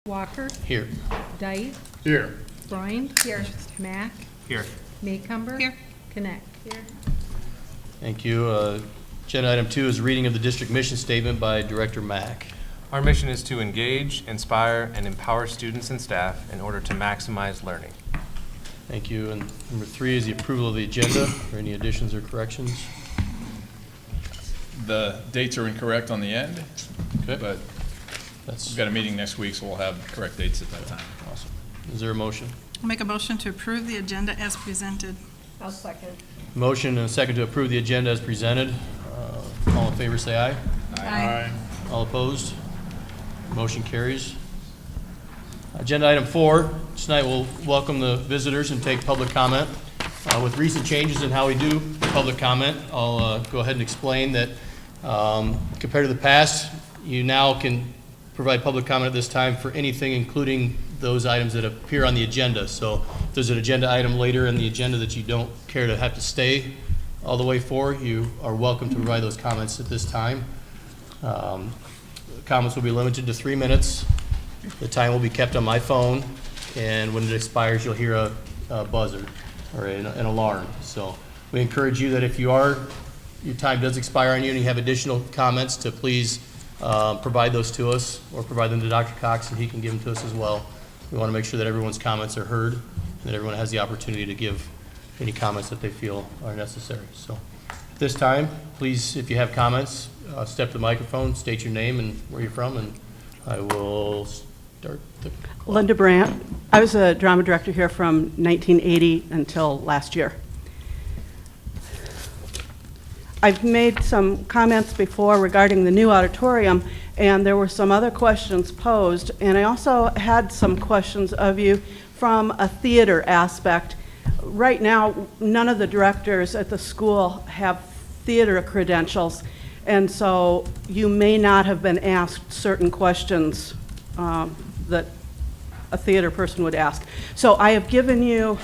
Walker. Here. Dyke. Here. Bryant. Here. Mack. Here. Maycumber. Here. Connect. Here. Thank you. Agenda item 2 is reading of the district mission statement by Director Mack. Our mission is to engage, inspire, and empower students and staff in order to maximize learning. Thank you. And number 3 is the approval of the agenda. Are there any additions or corrections? The dates are incorrect on the end, Okay. but That's we've got a meeting next week, so we'll have correct dates at that time. awesome. Is there a motion? I'll make a motion to approve the agenda as presented. I'll second. Motion and a second to approve the agenda as presented. All in favor, say aye. Aye. All opposed? Motion carries. Agenda item 4, tonight we'll welcome the visitors and take public comment. With recent changes in how we do public comment, I'll go ahead and explain that compared to the past, you now can provide public comment at this time for anything, including those items that appear on the agenda. So if there's an agenda item later in the agenda that you don't care to have to stay all the way for, you are welcome to provide those comments at this time. Comments will be limited to 3 minutes. The time will be kept on my phone, and when it expires, you'll hear a buzzer or an alarm. So we encourage you that if your time does expire on you and you have additional comments, to please provide those to us or provide them to Dr. Cox and he can give them to us as well. We want to make sure that everyone's comments are heard and that everyone has the opportunity to give any comments that they feel are necessary. So at this time, please, if you have comments, step to the microphone, state your name and where you're from, and I will start the clock. Linda Brandt. I was a drama director here from 1980 until last year. I've made some comments before regarding the new auditorium, and there were some other questions posed, and I also had some questions of you from a theater aspect. Right now, none of the directors at the school have theater credentials, and so you may not have been asked certain questions that a theater person would ask. So I have given you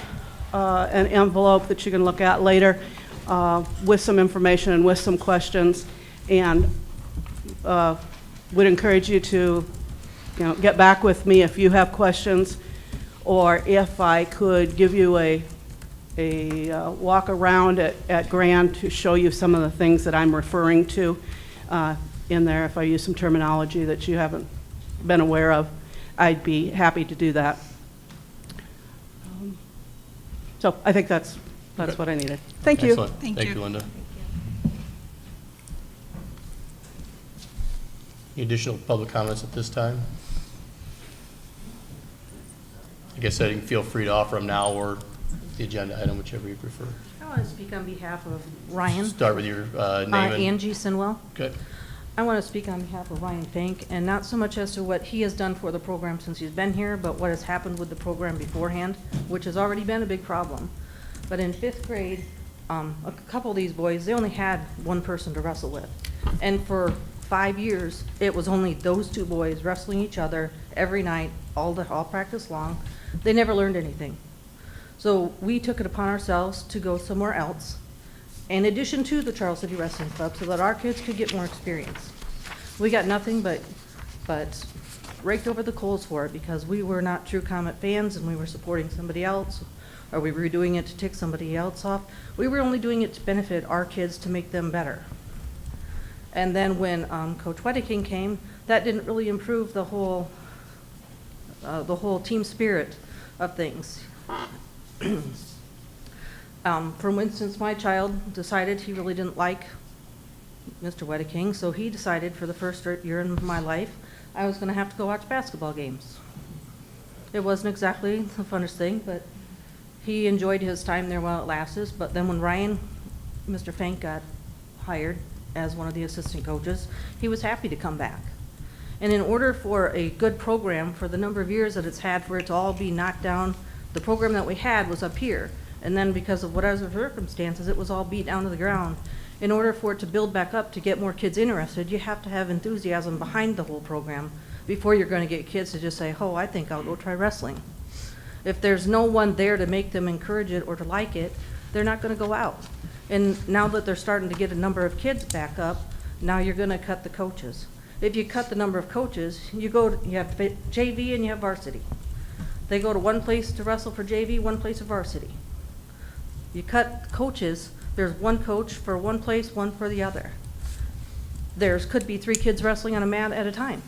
an envelope that you can look at later with some information and with some questions, and would encourage you to, get back with me if you have questions, or if I could give you a walk around at Grand to show you some of the things that I'm referring to in there. If I use some terminology that you haven't been aware of, I'd be happy to do that. So I think that's what I needed. Thank you. Excellent. Thank Thank you. you, Linda. Any additional public comments at this time? Like I said, you can feel free to offer them now or the agenda item, whichever you prefer. I want to speak on behalf of Ryan. Start with your name and... Angie Sinwell. Okay. I want to speak on behalf of Ryan Fank, and not so much as to what he has done for the program since he's been here, but what has happened with the program beforehand, which has already been a big problem. But in 5th grade, a couple of these boys, they only had one person to wrestle with. And for 5 years, it was only those 2 boys wrestling each other every night, all practice long. They never learned anything. So we took it upon ourselves to go somewhere else, in addition to the Charles City Wrestling Club, so that our kids could get more experience. We got nothing but raked over the coals for it, because we were not true Comet fans and we were supporting somebody else, or we were doing it to tick somebody else off. We were only doing it to benefit our kids, to make them better. And then when Coach Wedeking came, that didn't really improve the whole team spirit of things. For instance, my child decided he really didn't like Mr. Wedeking, so he decided for the first year in my life I was going to have to go watch basketball games. It wasn't exactly the funnest thing, but he enjoyed his time there while it lasted. But then when Mr. Fank got hired as one of the assistant coaches, he was happy to come back. And in order for a good program, for the number of years that it's had, for it to all be knocked down, the program that we had was up here. And then because of whatever circumstances, it was all beat down to the ground. In order for it to build back up, to get more kids interested, you have to have enthusiasm behind the whole program before you're going to get kids to just say, oh, I think I'll go try wrestling. If there's no one there to make them encourage it or to like it, they're not going to go out. And now that they're starting to get a number of kids back up, now you're going to cut the coaches. If you cut the number of coaches, you have JV and you have varsity. They go to one place to wrestle for JV, one place for varsity. You cut coaches, there's one coach for one place, one for the other. Could be 3 kids wrestling on a mat at a time.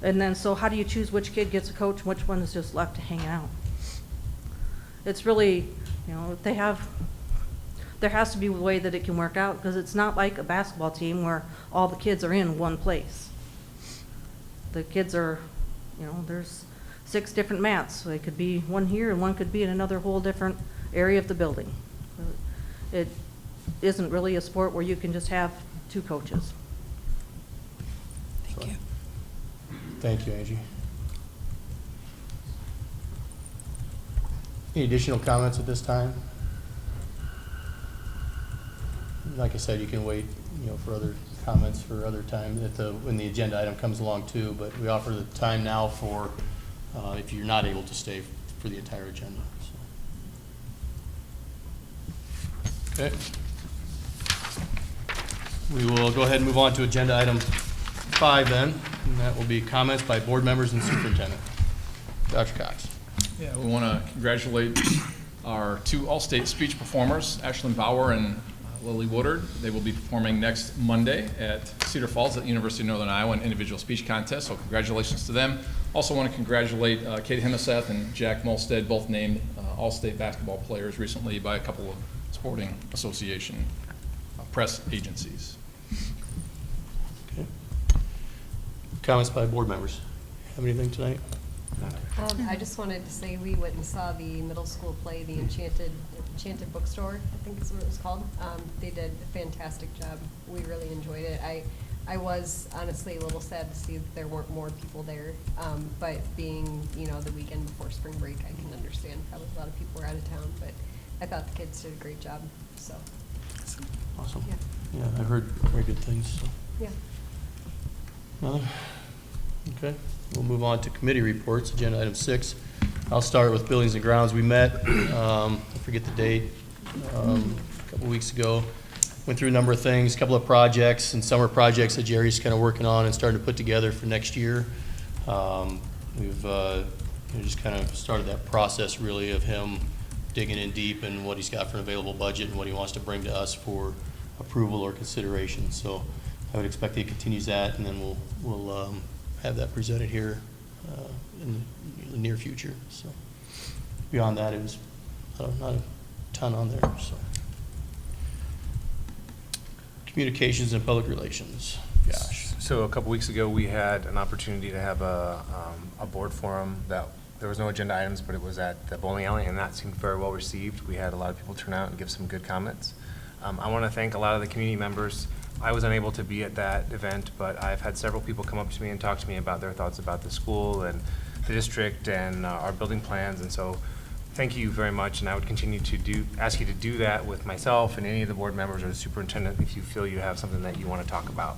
And then, so how do you choose which kid gets a coach, and which one is just left to hang out? It's really, there has to be a way that it can work out, because it's not like a basketball team where all the kids are in one place. The kids are, there's 6 different mats. So they could be one here and one could be in another whole different area of the building. It isn't really a sport where you can just have 2 coaches. Thank you. Thank you, Angie. Any additional comments at this time? Like I said, you can wait, for other comments for other time when the agenda item comes along too, but we offer the time now for, if you're not able to stay for the entire agenda. So. Okay. We will go ahead and move on to agenda item 5 then, and that will be comments by board members and superintendent. Dr. Cox. Yeah, we want to congratulate our 2 All-State speech performers, Ashlyn Bauer and Lily Woodard. They will be performing next Monday at Cedar Falls at the University of Northern Iowa in individual speech contest, so congratulations to them. Also want to congratulate Kate Himeseth and Jack Molstead, both named All-State basketball players recently by a couple of sporting association press agencies. Okay. Comments by board members. Have anything tonight? I just wanted to say we went and saw the middle school play, the Enchanted Bookstore, I think is what it was called. They did a fantastic job. We really enjoyed it. I was honestly a little sad to see that there weren't more people there, but being, the weekend before spring break, I can understand probably a lot of people were out of town, but I thought the kids did a great job, so. Awesome. Yeah. Yeah, I've heard very good things, so. Yeah. Nothing? Okay, we'll move on to committee reports, agenda item 6. I'll start with buildings and grounds. We met, I forget the date, a couple weeks ago. Went through a number of things, a couple of projects and summer projects that Jerry's kind of working on and starting to put together for next year. We've just kind of started that process really of him digging in deep and what he's got for an available budget and what he wants to bring to us for approval or consideration. So I would expect he continues that, and then we'll have that presented here in the near future. So beyond that, it was not a ton on there. So communications and public relations. Josh. So a couple weeks ago, we had an opportunity to have a board forum that there was no agenda items, but it was at the bowling alley, and that seemed very well received. We had a lot of people turn out and give some good comments. I want to thank a lot of the community members. I was unable to be at that event, but I've had several people come up to me and talk to me about their thoughts about the school and the district and our building plans, and so thank you very much, and I would continue to ask you to do that with myself and any of the board members or the superintendent if you feel you have something that you want to talk about.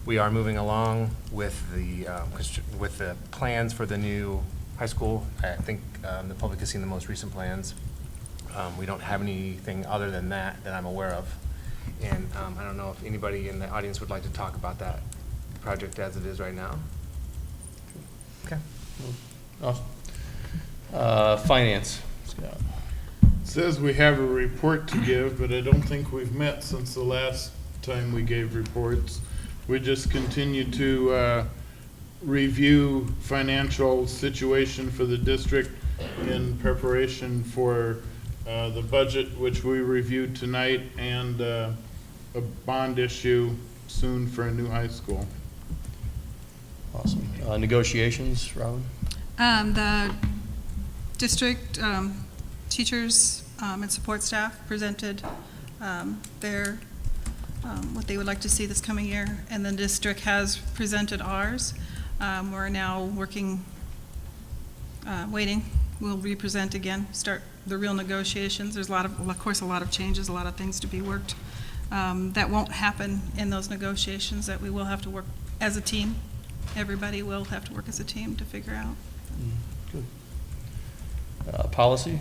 We are moving along with the plans for the new high school. I think the public has seen the most recent plans. We don't have anything other than that I'm aware of. And I don't know if anybody in the audience would like to talk about that project as it is right now. Okay. Awesome. Finance. Scott. Says we have a report to give, but I don't think we've met since the last time we gave reports. We just continue to review financial situation for the district in preparation for the budget, which we reviewed tonight, and a bond issue soon for a new high school. Awesome. Negotiations, Robin? The district teachers and support staff presented their what they would like to see this coming year, and the district has presented ours. We're now working, waiting. We'll represent again, start the real negotiations. There's of course, a lot of changes, a lot of things to be worked. That won't happen in those negotiations, that we will have to work as a team. Everybody will have to work as a team to figure out. Good. Policy?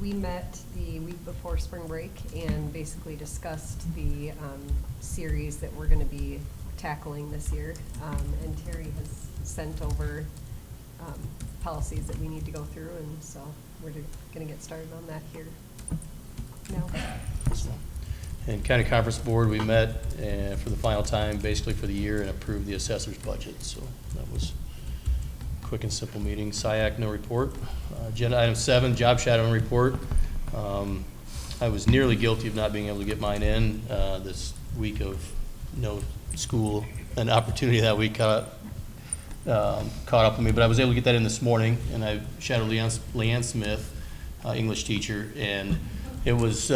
We met the week before spring break and basically discussed the series that we're going to be tackling this year. And Terry has sent over policies that we need to go through, and so we're going to get started on that here now. And County Conference Board, we met for the final time, basically for the year, and approved the assessor's budget. So that was a quick and simple meeting. SiAC, no report. Agenda item 7, job shadowing report. I was nearly guilty of not being able to get mine in this week of no school. An opportunity that week caught up with me, but I was able to get that in this morning, and I shadowed Leanne Smith, English teacher, and it was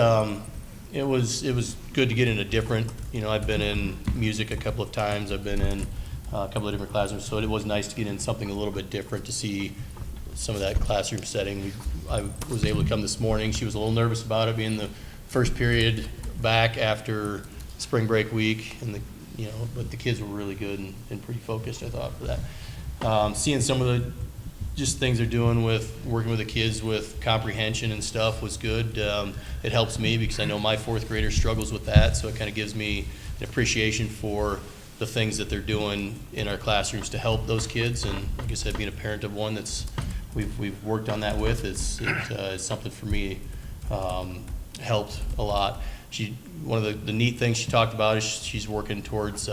good to get in a different, I've been in music a couple of times, I've been in a couple of different classrooms, so it was nice to get in something a little bit different to see some of that classroom setting. I was able to come this morning. She was a little nervous about it being the first period back after spring break week, and but the kids were really good and pretty focused, I thought, for that. Seeing some of the just things they're doing with working with the kids with comprehension and stuff was good. It helps me because I know my 4th grader struggles with that, so it kind of gives me an appreciation for the things that they're doing in our classrooms to help those kids. And like I said, being a parent of one that's we've worked on that with, it's something for me helped a lot. One of the neat things she talked about is she's working towards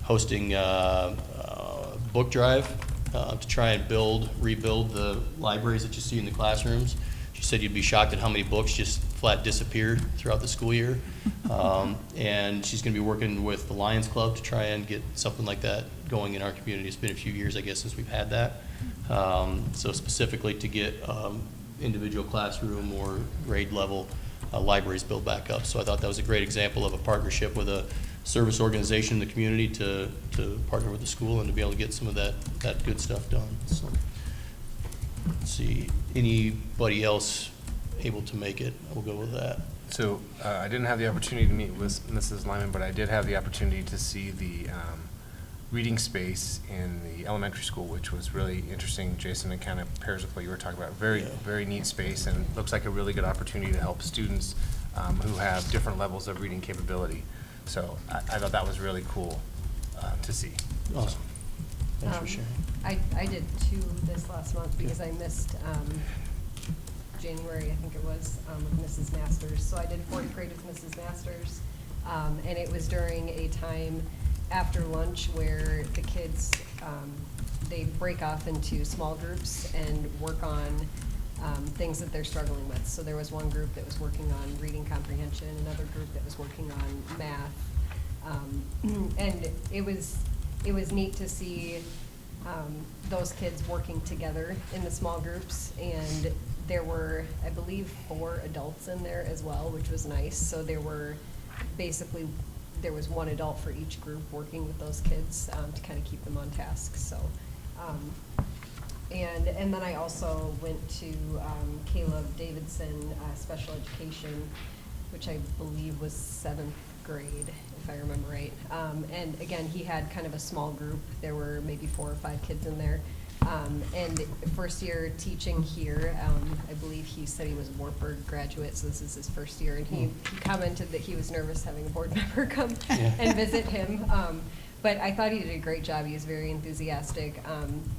hosting book drive to try and rebuild the libraries that you see in the classrooms. She said you'd be shocked at how many books just flat disappear throughout the school year. And she's going to be working with the Lions Club to try and get something like that going in our community. It's been a few years, I guess, since we've had that. So specifically to get individual classroom or grade level libraries built back up. So I thought that was a great example of a partnership with a service organization in the community to partner with the school and to be able to get some of that good stuff done. So, let's see, anybody else able to make it? We'll go with that. So I didn't have the opportunity to meet with Mrs. Lyman, but I did have the opportunity to see the reading space in the elementary school, which was really interesting. Jason, it kind of pairs with what you were talking about. Very neat space, and looks like a really good opportunity to help students who have different levels of reading capability. So I thought that was really cool to see. Awesome. Thanks for sharing. I did 2 this last month because I missed January, I think it was, with Mrs. Masters. So I did 4th grade with Mrs. Masters, and it was during a time after lunch where the kids, they break off into small groups and work on things that they're struggling with. So there was one group that was working on reading comprehension, another group that was working on math, and it was neat to see those kids working together in the small groups. And there were, I believe, 4 adults in there as well, which was nice. So there was one adult for each group working with those kids to kind of keep them on task. So. And then I also went to Caleb Davidson Special Education, which I believe was 7th grade, if I remember right. And again, he had kind of a small group. There were maybe 4 or 5 kids in there. And first year teaching here, I believe he said he was a Wartburg graduate, so this is his first year. And he commented that he was nervous having a board member come and visit him. But I thought he did a great job. He was very enthusiastic,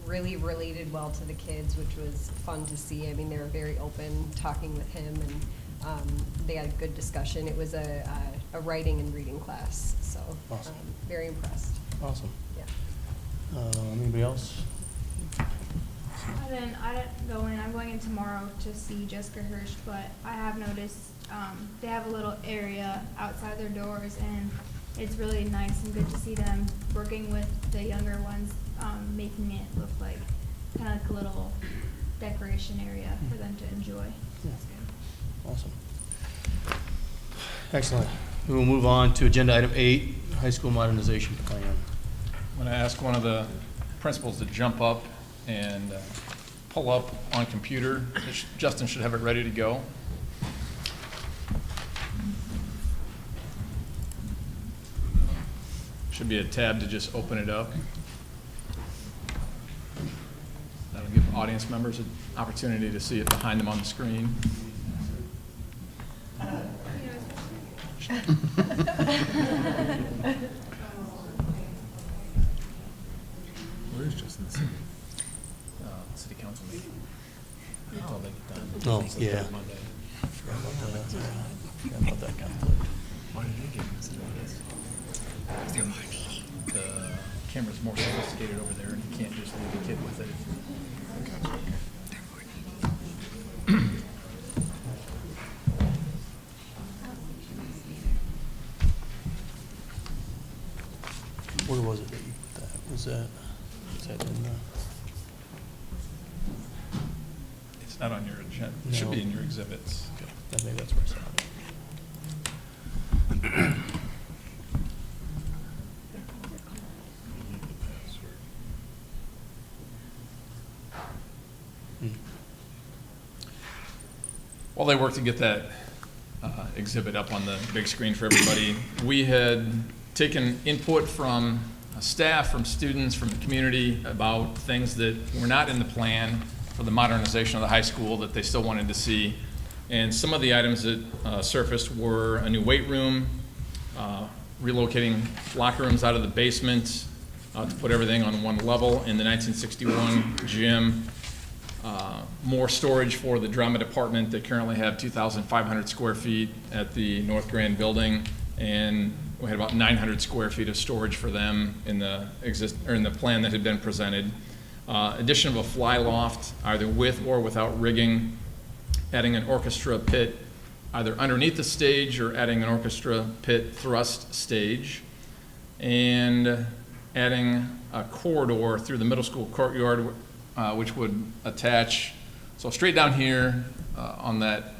really related well to the kids, which was fun to see. I mean, they were very open talking with him, and they had a good discussion. It was a writing and reading class, so Awesome. Very impressed. Awesome. Yeah. Anybody else? I didn't go in. I'm going in tomorrow to see Jessica Hirsch, but I have noticed they have a little area outside their doors, and it's really nice and good to see them working with the younger ones, making it look like kind of like a little decoration area for them to enjoy. Yeah. Awesome. Excellent. We will move on to agenda item 8, high school modernization plan. I'm going to ask one of the principals to jump up and pull up on computer. Justin should have it ready to go. Should be a tab to just open it up. That'll give audience members an opportunity to see it behind them on the screen. Where's Justin? City council meeting. Until they get done. Oh, It's the yeah. third Monday. Forgot about that conflict. Why did they get this? The camera's more sophisticated over there, and you can't just leave a kid with it. Where was it that you put that? Was that in the? It's not on your agenda. It should be No. in your exhibits. Okay, then maybe that's where I saw it. Hmm. While they work to get that exhibit up on the big screen for everybody, we had taken input from staff, from students, from the community about things that were not in the plan for the modernization of the high school that they still wanted to see. And some of the items that surfaced were a new weight room, relocating locker rooms out of the basement to put everything on one level in the 1961 gym, more storage for the drama department. They currently have 2,500 square feet at the North Grand building, and we had about 900 square feet of storage for them in the plan that had been presented. Addition of a fly loft, either with or without rigging, adding an orchestra pit either underneath the stage or adding an orchestra pit thrust stage, and adding a corridor through the middle school courtyard, which would attach, so straight down here on that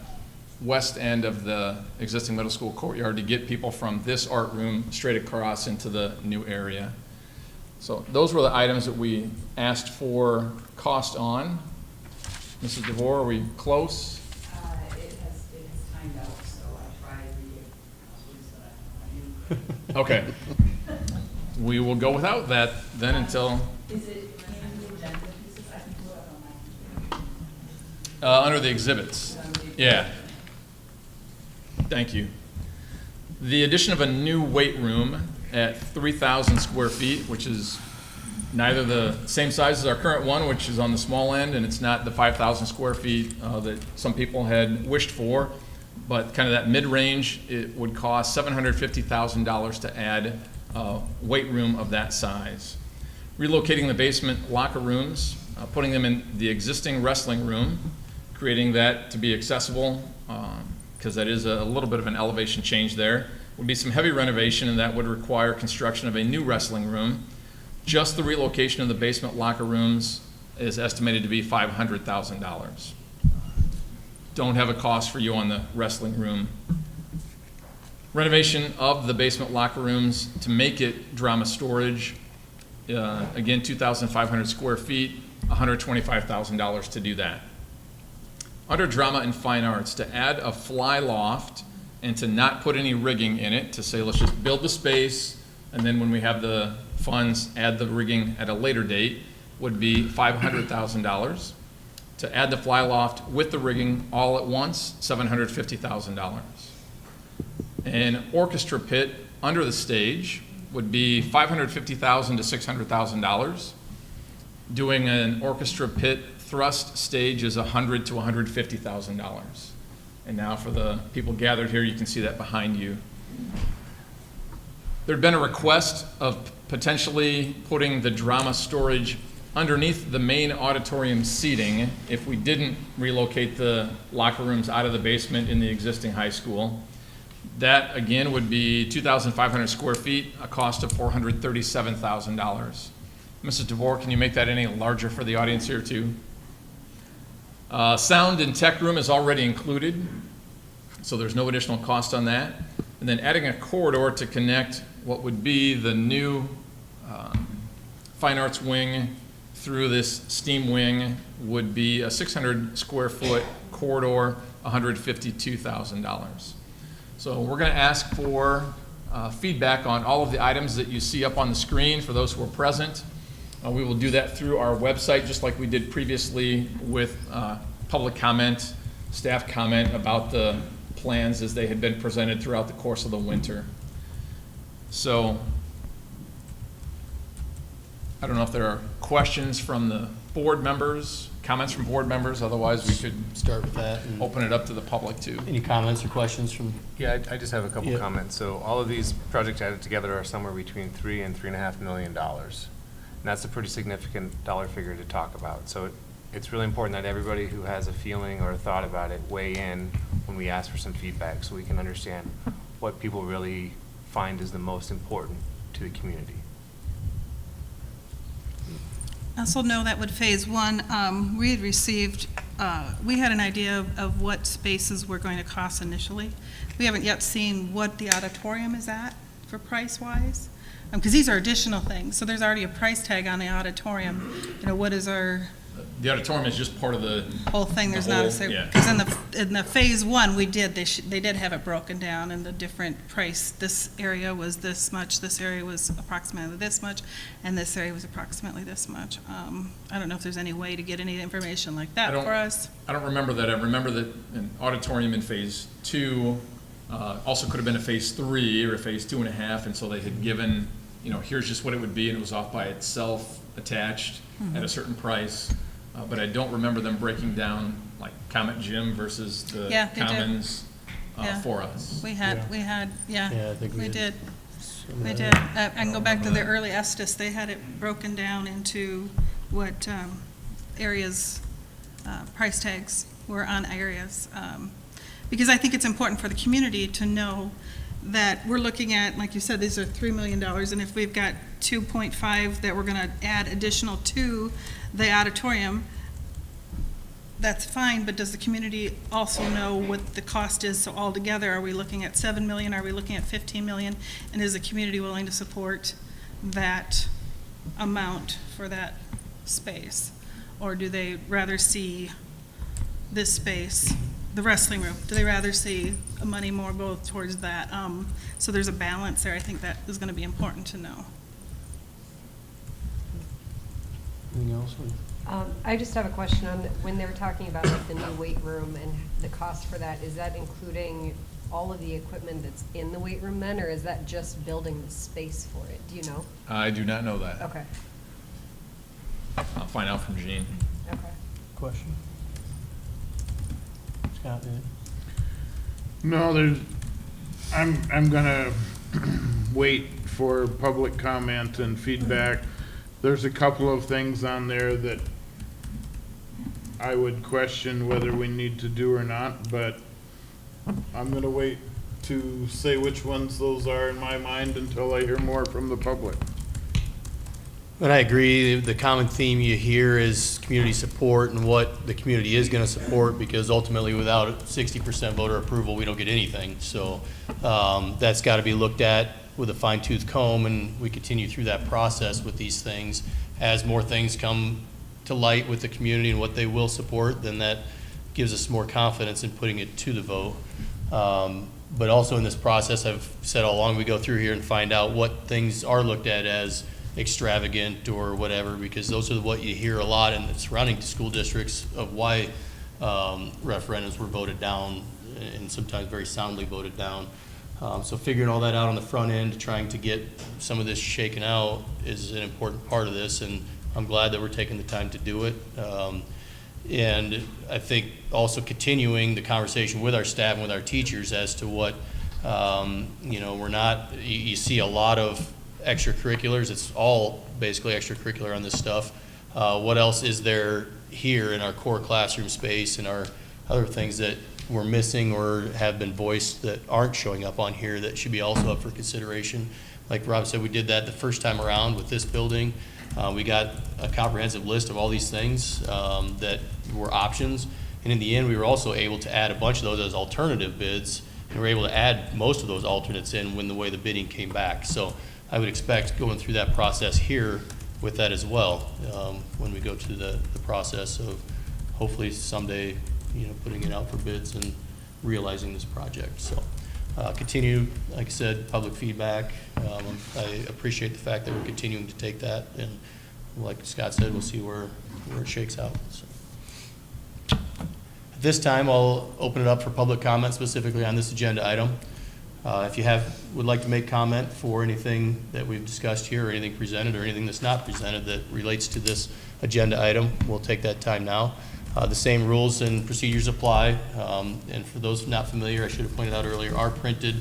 west end of the existing middle school courtyard to get people from this art room straight across into the new area. So those were the items that we asked for cost on. Mrs. DeVore, are we close? It has timed out, so I tried the so I Okay. We will go without that then until, Is it in the agenda pieces? I can pull it up on my computer. under the exhibits. Yeah. Thank you. The addition of a new weight room at 3,000 square feet, which is neither the same size as our current one, which is on the small end, and it's not the 5,000 square feet that some people had wished for, but kind of that mid-range. It would cost $750,000 to add a weight room of that size. Relocating the basement locker rooms, putting them in the existing wrestling room, creating that to be accessible, because that is a little bit of an elevation change there. Would be some heavy renovation, and that would require construction of a new wrestling room. Just the relocation of the basement locker rooms is estimated to be $500,000. Don't have a cost for you on the wrestling room. Renovation of the basement locker rooms to make it drama storage. Again, 2,500 square feet, $125,000 to do that. Under drama and fine arts, to add a fly loft and to not put any rigging in it, to say, let's just build the space, and then when we have the funds, add the rigging at a later date, would be $500,000. To add the fly loft with the rigging all at once, $750,000. An orchestra pit under the stage would be $550,000 to $600,000. Doing an orchestra pit thrust stage is $100,000 to $150,000. And now for the people gathered here, you can see that behind you. There'd been a request of potentially putting the drama storage underneath the main auditorium seating if we didn't relocate the locker rooms out of the basement in the existing high school. That, again, would be 2,500 square feet, a cost of $437,000. Mrs. DeVore, can you make that any larger for the audience here, too? Sound and tech room is already included, so there's no additional cost on that. And then adding a corridor to connect what would be the new fine arts wing through this STEAM wing would be a 600 square foot corridor, $152,000. So we're going to ask for feedback on all of the items that you see up on the screen for those who are present. We will do that through our website, just like we did previously with public comment, staff comment about the plans as they had been presented throughout the course of the winter. So, I don't know if there are questions from the board members, comments from board members, otherwise we could Start with that. and open it up to the public too. Any comments or questions from? Yeah, I just have a couple Yeah. comments. So all of these projects added together are somewhere between $3 and $3.5 million. And that's a pretty significant dollar figure to talk about. So it's really important that everybody who has a feeling or a thought about it weigh in when we ask for some feedback so we can understand what people really find is the most important to the community. I also know that with Phase 1, we had received, we had an idea of what spaces were going to cost initially. We haven't yet seen what the auditorium is at for price-wise, because these are additional things. So there's already a price tag on the auditorium. You know, what is our The auditorium is just part of the, whole thing? There's The not a, whole- yeah. because in the Phase 1, they did have it broken down in the different price. This area was this much, this area was approximately this much, and this area was approximately this much. I don't know if there's any way to get any information like that I don't- for us. I don't remember that. I remember that an auditorium in Phase 2 also could have been a Phase 3 or a Phase 2.5, and so they had given, you know, here's just what it would be, and it was off by itself, attached at a certain price. But I don't remember them breaking down like Comet Gym versus the Yeah, they did. Commons Yeah. for us. Yeah, Yeah, I think we we did. did. some of They that. did. I can go back to the early Estes, they had it broken down into what areas, price tags were on areas. Because I think it's important for the community to know that we're looking at, like you said, these are $3 million, and if we've got 2.5 that we're gonna add additional to the auditorium, that's fine, but does the community also know what the cost is? So altogether, are we looking at 7 million, are we looking at 15 million? And is the community willing to support that amount for that space? Or do they rather see this space, the wrestling room, do they rather see money more go towards that? So there's a balance there. I think that is gonna be important to know. Anything else? I just have a question on, when they were talking about like the new weight room and the cost for that, is that including all of the equipment that's in the weight room then, or is that just building the space for it? Do you know? I do not know that. Okay, I'll find out from Jean. okay. Question? Scott, anything? No, I'm gonna wait for public comment and feedback. There's a couple of things on there that I would question whether we need to do or not, but I'm gonna wait to say which ones those are in my mind until I hear more from the public. And I agree, the common theme you hear is community support and what the community is gonna support, because ultimately without 60% voter approval, we don't get anything. So, that's gotta be looked at with a fine tooth comb, and we continue through that process with these things. As more things come to light with the community and what they will support, then that gives us more confidence in putting it to the vote. But also in this process, I've said all along, we go through here and find out what things are looked at as extravagant or whatever, because those are what you hear a lot in the surrounding school districts of why referendums were voted down, and sometimes very soundly voted down. So figuring all that out on the front end, trying to get some of this shaken out is an important part of this, and I'm glad that we're taking the time to do it. And I think also continuing the conversation with our staff and with our teachers as to what, we're not, you see a lot of extracurriculars. It's all basically extracurricular on this stuff. What else is there here in our core classroom space and our other things that we're missing or have been voiced that aren't showing up on here that should be also up for consideration? Like Rob said, we did that the first time around with this building. We got a comprehensive list of all these things that were options. And in the end, we were also able to add a bunch of those as alternative bids. And we were able to add most of those alternates in when the way the bidding came back. So I would expect going through that process here with that as well, when we go to the process of hopefully someday, putting it out for bids and realizing this project. So continue, like I said, public feedback. I appreciate the fact that we're continuing to take that, and like Scott said, we'll see where it shakes out. So. At this time, I'll open it up for public comment specifically on this agenda item. If you would like to make comment for anything that we've discussed here, or anything presented, or anything that's not presented that relates to this agenda item, we'll take that time now. The same rules and procedures apply, and for those not familiar, I should have pointed out earlier, are printed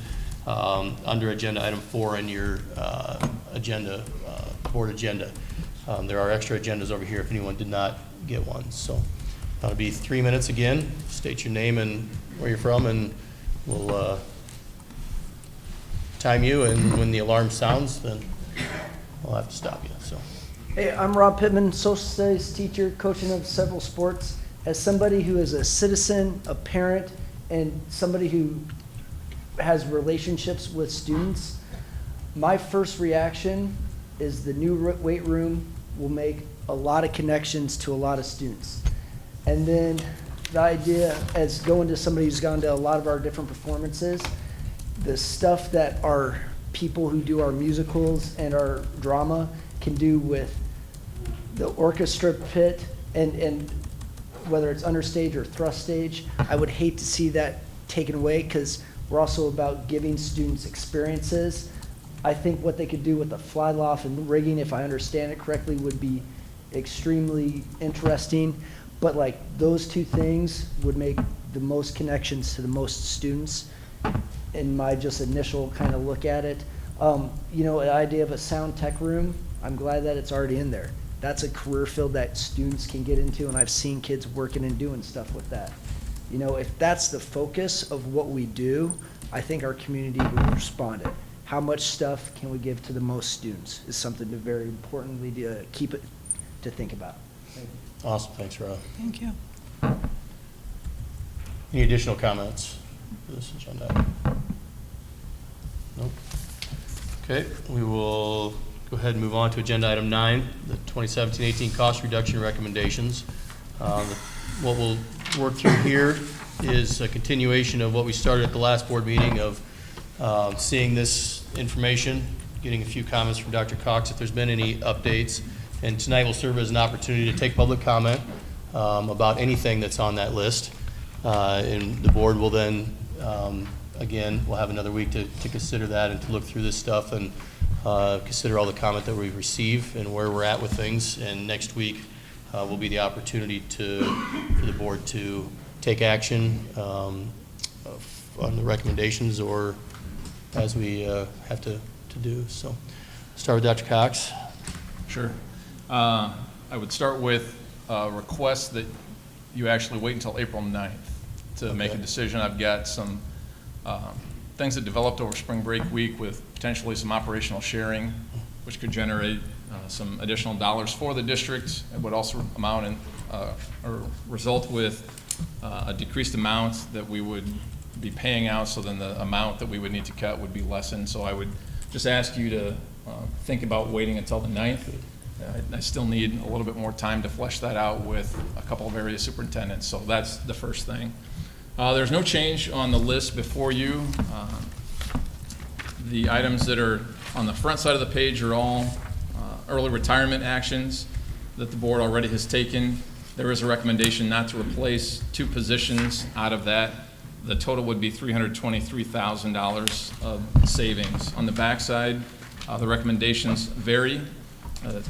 under agenda item 4 in your board agenda. There are extra agendas over here if anyone did not get one. So that'll be 3 minutes again. State your name and where you're from, and we'll time you, and when the alarm sounds, then we'll have to stop you. So. Hey, I'm Rob Pittman, social studies teacher, coaching of several sports. As somebody who is a citizen, a parent, and somebody who has relationships with students, my first reaction is the new weight room will make a lot of connections to a lot of students. And then the idea, as going to somebody who's gone to a lot of our different performances, the stuff that our people who do our musicals and our drama can do with the orchestra pit and whether it's understage or thrust stage, I would hate to see that taken away, because we're also about giving students experiences. I think what they could do with the fly loft and rigging, if I understand it correctly, would be extremely interesting. But like those two things would make the most connections to the most students in my just initial kind of look at it. You know, the idea of a sound tech room, I'm glad that it's already in there. That's a career field that students can get into, and I've seen kids working and doing stuff with that. You know, if that's the focus of what we do, I think our community will respond it. How much stuff can we give to the most students is something to very importantly to keep it to think about. Thank you. Awesome, thanks, Rob. Thank you. Any additional comments for this agenda? Nope. Okay, we will go ahead and move on to agenda item 9, the 2017-18 cost reduction recommendations. What we'll work through here is a continuation of what we started at the last board meeting of seeing this information, getting a few comments from Dr. Cox if there's been any updates. And tonight will serve as an opportunity to take public comment about anything that's on that list. And the board will then, again, we'll have another week to consider that and to look through this stuff and consider all the comment that we've received and where we're at with things. And next week will be the opportunity for the board to take action on the recommendations or as we have to do. So start with Dr. Cox. Sure. I would start with a request that you actually wait until April 9th to make a decision. I've got some things that developed over spring break week with potentially some operational sharing, which could generate some additional dollars for the district. It would also amount in, or result with a decreased amount that we would be paying out, so then the amount that we would need to cut would be lessened. So I would just ask you to think about waiting until the 9th. I still need a little bit more time to flesh that out with a couple of area superintendents, so that's the first thing. There's no change on the list before you. The items that are on the front side of the page are all early retirement actions that the board already has taken. There is a recommendation not to replace 2 positions out of that. The total would be $323,000 of savings. On the backside, the recommendations vary.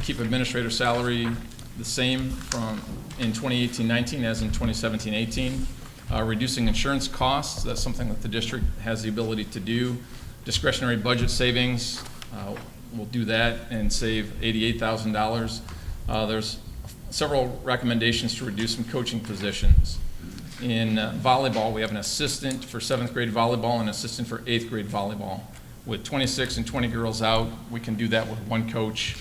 Keep administrator salary the same in 2018-19 as in 2017-18. Reducing insurance costs, that's something that the district has the ability to do. Discretionary budget savings, we'll do that and save $88,000. There's several recommendations to reduce some coaching positions. In volleyball, we have an assistant for 7th grade volleyball and an assistant for 8th grade volleyball. With 26 and 20 girls out, we can do that with 1 coach,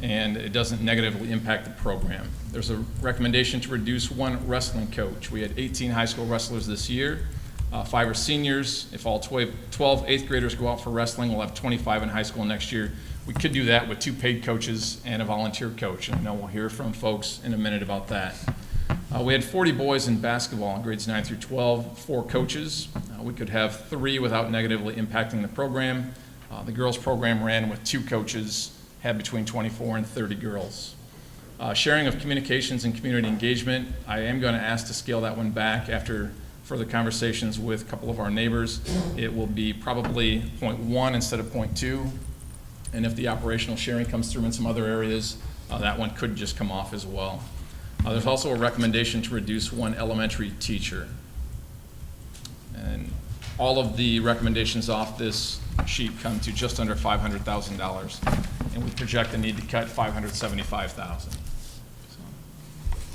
and it doesn't negatively impact the program. There's a recommendation to reduce 1 wrestling coach. We had 18 high school wrestlers this year. 5 are seniors. If all 12 8th graders go out for wrestling, we'll have 25 in high school next year. We could do that with 2 paid coaches and a volunteer coach, and I know we'll hear from folks in a minute about that. We had 40 boys in basketball in grades 9 through 12, 4 coaches. We could have 3 without negatively impacting the program. The girls program ran with 2 coaches, had between 24 and 30 girls. Sharing of communications and community engagement, I am going to ask to scale that one back after further conversations with a couple of our neighbors. It will be probably 0.1 instead of 0.2. And if the operational sharing comes through in some other areas, that one could just come off as well. There's also a recommendation to reduce one elementary teacher. And all of the recommendations off this sheet come to just under $500,000. And we project the need to cut $575,000.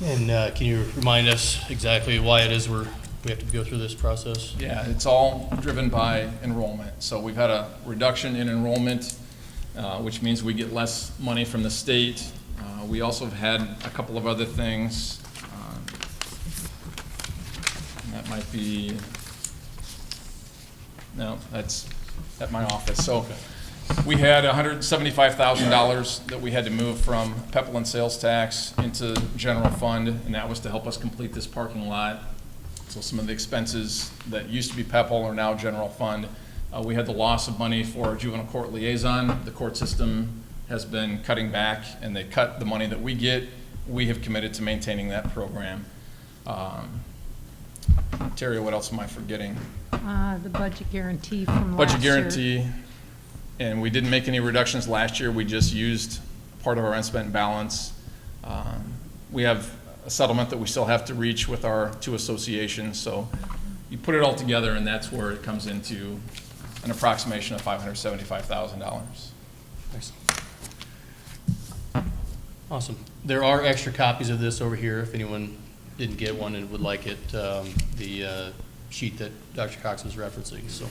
And can you remind us exactly why it is we have to go through this process? Yeah, it's all driven by enrollment. So we've had a reduction in enrollment, which means we get less money from the state. We also have had a couple of other things. That might be, no, that's at my office. So we had $175,000 that we had to move from Pepplein sales tax into general fund, and that was to help us complete this parking lot. So some of the expenses that used to be Pepple are now general fund. We had the loss of money for our juvenile court liaison. The court system has been cutting back, and they cut the money that we get. We have committed to maintaining that program. Terry, what else am I forgetting? The budget guarantee from last Budget year. guarantee, and we didn't make any reductions last year. We just used part of our unspent balance. We have a settlement that we still have to reach with our two associations, so you put it all together, and that's where it comes into an approximation of $575,000. Excellent. Awesome. There are extra copies of this over here if anyone didn't get one and would like it, the sheet that Dr. Cox was referencing. So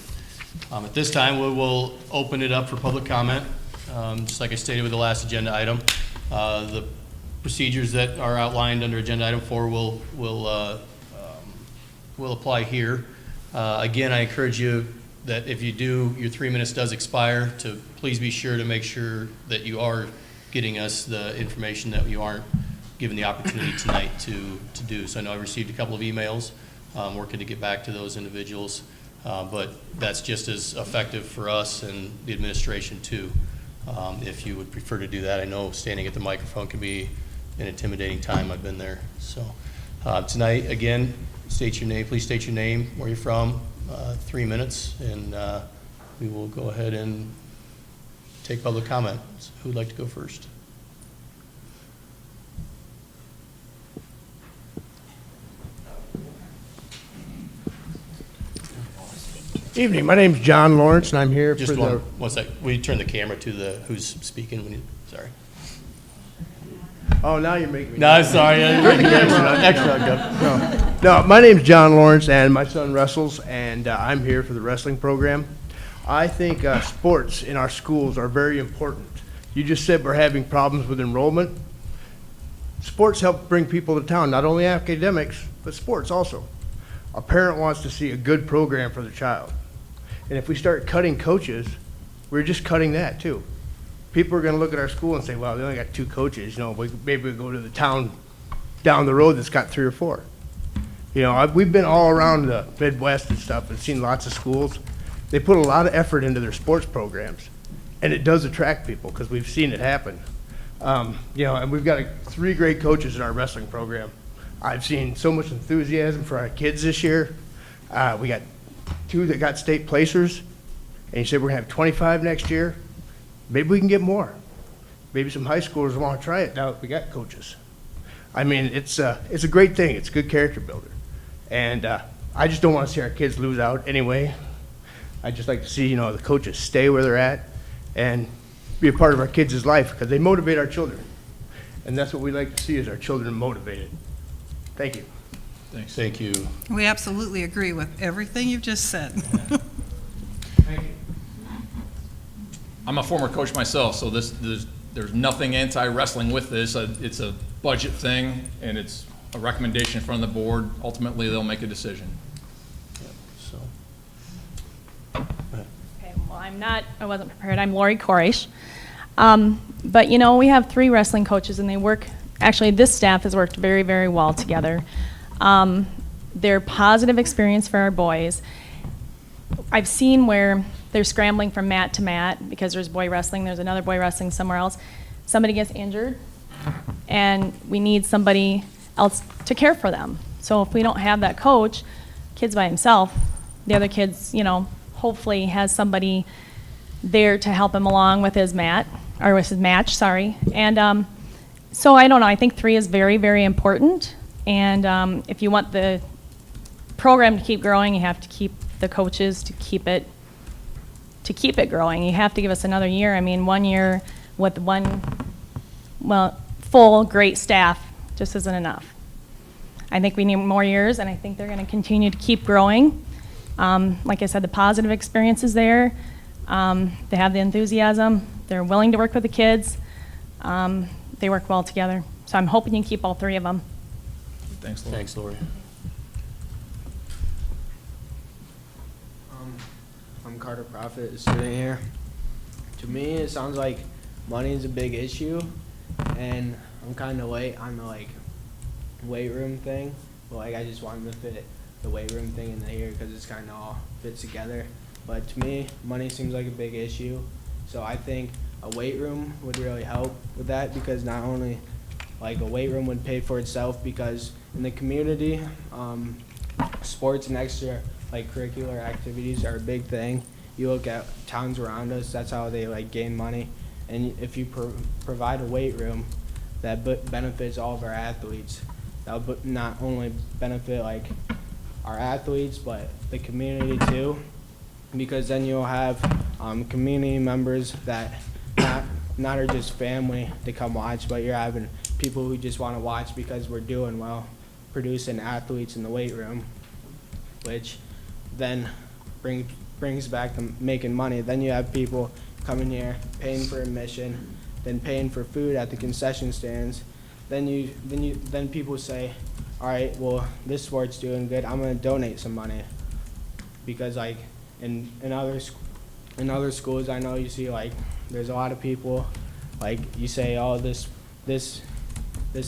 at this time, we will open it up for public comment. Just like I stated with the last agenda item, the procedures that are outlined under agenda item 4 will apply here. Again, I encourage you that if you do, your 3 minutes does expire, to please be sure to make sure that you are getting us the information that you aren't given the opportunity tonight to do. So I know I received a couple of emails, working to get back to those individuals, but that's just as effective for us and the administration too, if you would prefer to do that. I know standing at the microphone can be an intimidating time. I've been there. So tonight, again, state your name. Please state your name, where you're from, 3 minutes, and we will go ahead and take public comment. Who would like to go first? Evening, my name's John Lawrence, and I'm here Just for one sec. Will you turn the camera to the who's speaking? When you, sorry. Oh, now you're making me. No, sorry. Turn the camera on. Extra. No, my name's John Lawrence, and my son wrestles, and I'm here for the wrestling program. I think sports in our schools are very important. You just said we're having problems with enrollment. Sports help bring people to town, not only academics, but sports also. A parent wants to see a good program for their child. And if we start cutting coaches, we're just cutting that too. People are going to look at our school and say, well, they only got 2 coaches. You know, maybe we go to the town down the road that's got 3 or 4. You know, we've been all around the Midwest and stuff and seen lots of schools. They put a lot of effort into their sports programs, and it does attract people because we've seen it happen. You know, and we've got 3 great coaches in our wrestling program. I've seen so much enthusiasm for our kids this year. We got 2 that got state placers, and you said we're gonna have 25 next year. Maybe we can get more. Maybe some high schoolers want to try it now that we got coaches. I mean, it's a great thing. It's a good character builder. And I just don't want to see our kids lose out anyway. I just like to see, you know, the coaches stay where they're at and be a part of our kids' life because they motivate our children. And that's what we like to see, is our children motivated. Thank you. Thanks. Thank you. We absolutely agree with everything you've just said. Thank you. I'm a former coach myself, so there's nothing anti-wrestling with this. It's a budget thing, and it's a recommendation from the board. Ultimately, they'll make a decision. Yeah, so. Okay, well, I wasn't prepared. I'm Lori Koresh. But you know, we have 3 wrestling coaches, and they work, actually this staff has worked very, very well together. They're positive experience for our boys. I've seen where they're scrambling from mat to mat because there's boy wrestling, there's another boy wrestling somewhere else. Somebody gets injured, and we need somebody else to care for them. So if we don't have that coach, kid's by himself, the other kid's, you know, hopefully has somebody there to help him along with his match, sorry. And so I don't know, I think 3 is very, very important. And if you want the program to keep growing, you have to keep the coaches to keep it growing. You have to give us another year. I mean, 1 year with full, great staff just isn't enough. I think we need more years, and I think they're going to continue to keep growing. Like I said, the positive experience is there. They have the enthusiasm. They're willing to work with the kids. They work well together. So I'm hoping you can keep all 3 of them. Thanks, Lori. Thanks, Lori. I'm Carter Prophet, a student here. To me, it sounds like money is a big issue, and I'm kind of late on the weight room thing. But I just wanted to fit the weight room thing in here because it's kind of all fits together. But to me, money seems like a big issue. So I think a weight room would really help with that, because not only a weight room would pay for itself, because in the community, sports and extra curricular activities are a big thing. You look at towns around us, that's how they gain money. And if you provide a weight room that benefits all of our athletes, that would not only benefit our athletes but the community too, because then you'll have community members that not are just family to come watch, but you're having people who just want to watch because we're doing well, producing athletes in the weight room, which then brings back to making money. Then you have people coming here, paying for admission, then paying for food at the concession stands. Then people say, all right, well, this sport's doing good, I'm gonna donate some money. Because in other schools, I know you see there's a lot of people, you say, oh, this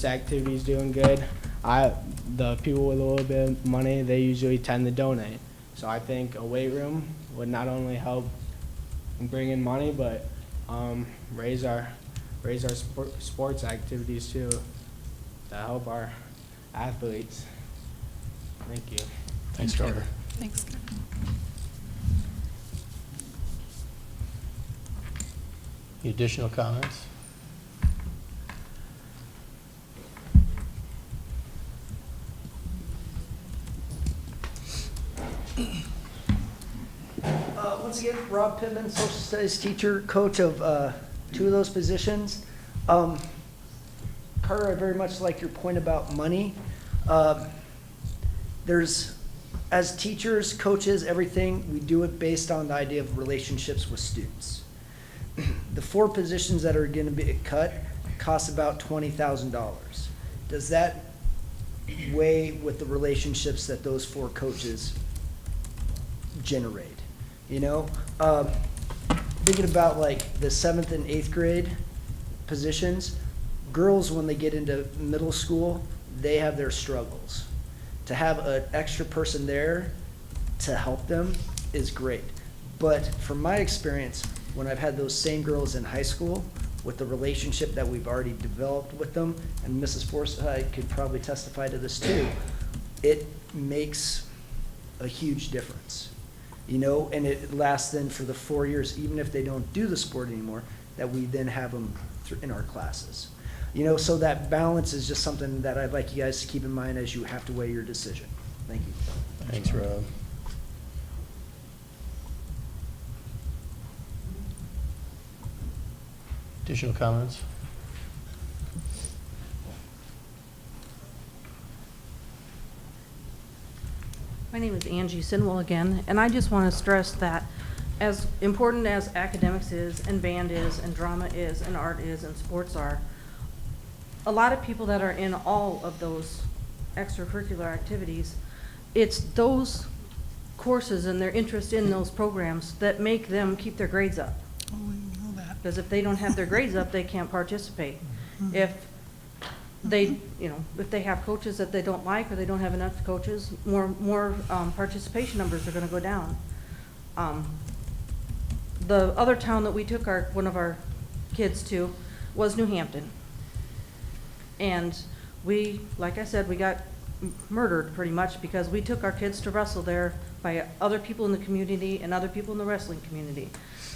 activity's doing good. The people with a little bit of money, they usually tend to donate. So I think a weight room would not only help bring in money, but raise our sports activities too, to help our athletes. Thank you. Thanks, Carter. Thanks. Any additional comments? Once again, Rob Pittman, social studies teacher, coach of 2 of those positions. Carter, I very much like your point about money. As teachers, coaches, everything, we do it based on the idea of relationships with students. The 4 positions that are going to be cut cost about $20,000. Does that weigh with the relationships that those 4 coaches generate? Thinking about the 7th and 8th grade positions, girls, when they get into middle school, they have their struggles. To have an extra person there to help them is great. But from my experience, when I've had those same girls in high school, with the relationship that we've already developed with them, and Mrs. Forsythe could probably testify to this too, it makes a huge difference. And it lasts then for the 4 years, even if they don't do the sport anymore, that we then have them in our classes. So that balance is just something that I'd like you guys to keep in mind as you have to weigh your decision. Thank you. Thanks, Rob. Additional comments? My name is Angie Sinwell again, and I just want to stress that as important as academics is, and band is, and drama is, and art is, and sports are, a lot of people that are in all of those extracurricular activities, it's those courses and their interest in those programs that make them keep their grades up. Oh, we know that. Because if they don't have their grades up, they can't participate. If they, if they have coaches that they don't like, or they don't have enough coaches, more participation numbers are gonna go down. The other town that we took one of our kids to was New Hampton. And we, like I said, we got murdered pretty much because we took our kids to wrestle there by other people in the community and other people in the wrestling community.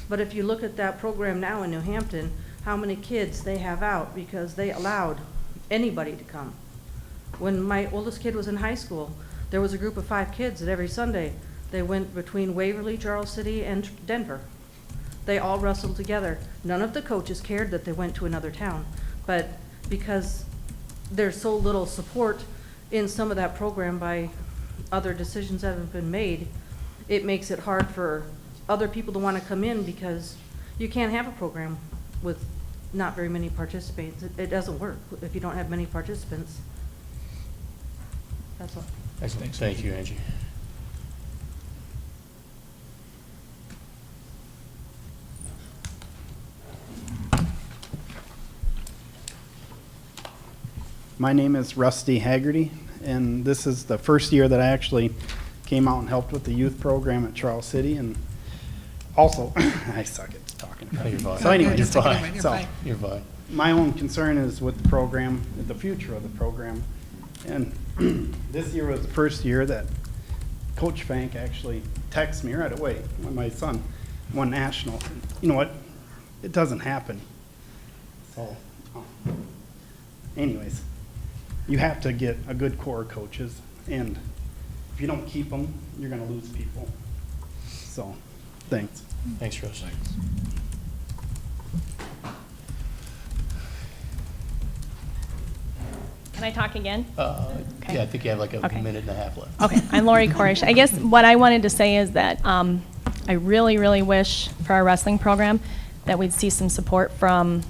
But if you look at that program now in New Hampton, how many kids they have out because they allowed anybody to come. When my oldest kid was in high school, there was a group of 5 kids that every Sunday they went between Waverly, Charles City, and Denver. They all wrestled together. None of the coaches cared that they went to another town, but because there's so little support in some of that program by other decisions that have been made, it makes it hard for other people to want to come in because you can't have a program with not very many participants. It doesn't work if you don't have many participants. That's all. Excellent. Thank you, Angie. My name is Rusty Haggerty, and this is the first year that I actually came out and helped with the youth program at Charles City, and also, I suck at talking. No, you're fine. So anyway, You're fine. so You're fine. my own concern is with the program, the future of the program. And this year was the first year that Coach Fank actually texted me right away when my son won national. You know what? It doesn't happen. So, anyways, you have to get a good core of coaches, and if you don't keep them, you're going to lose people. So, thanks. Thanks, Russ. Can I talk again? Okay. Yeah, I think you have like a Okay. minute and a half left. Okay, I'm Lori Korish. I guess what I wanted to say is that I really, really wish for our wrestling program that we'd see some support from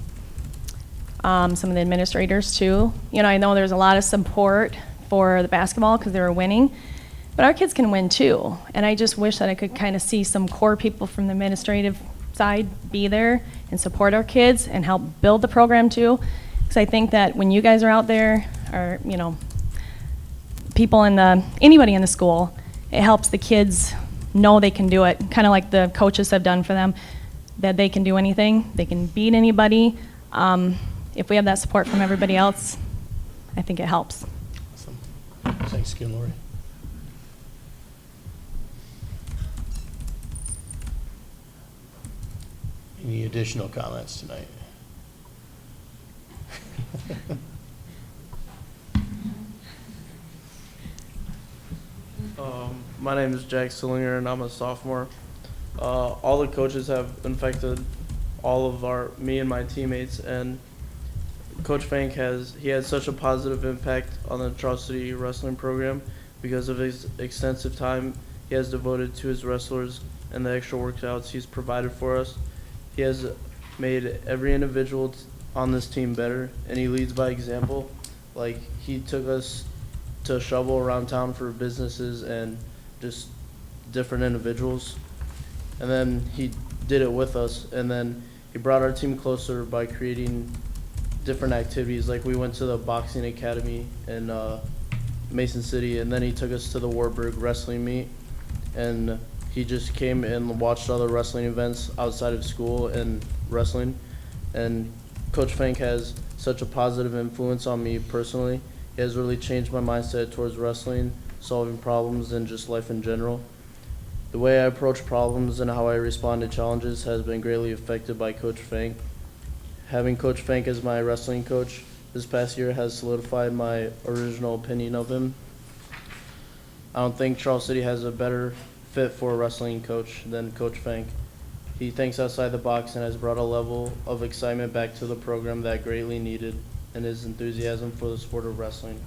some of the administrators too. You know, I know there's a lot of support for the basketball because they were winning, but our kids can win too. And I just wish that I could kind of see some core people from the administrative side be there and support our kids and help build the program too. Because I think that when you guys are out there, or you know, people in the, anybody in the school, it helps the kids know they can do it, kind of like the coaches have done for them, that they can do anything, they can beat anybody. If we have that support from everybody else, I think it helps. Awesome. Thanks again, Lori. Any additional comments tonight? My name is Jack Sillinger, and I'm a sophomore. All the coaches have infected all of me and my teammates, and Coach Fank has such a positive impact on the Charles City wrestling program because of his extensive time he has devoted to his wrestlers and the extra workouts he's provided for us. He has made every individual on this team better, and he leads by example. Like, he took us to shovel around town for businesses and just different individuals, and then he did it with us, and then he brought our team closer by creating different activities. Like, we went to the boxing academy in Mason City, and then he took us to the Warburg wrestling meet, and he just came and watched other wrestling events outside of school and wrestling. And Coach Fank has such a positive influence on me personally. He has really changed my mindset towards wrestling, solving problems, and just life in general. The way I approach problems and how I respond to challenges has been greatly affected by Coach Fank. Having Coach Fank as my wrestling coach this past year has solidified my original opinion of him. I don't think Charles City has a better fit for a wrestling coach than Coach Fank. He thinks outside the box and has brought a level of excitement back to the program that greatly needed, and his enthusiasm for the sport of wrestling.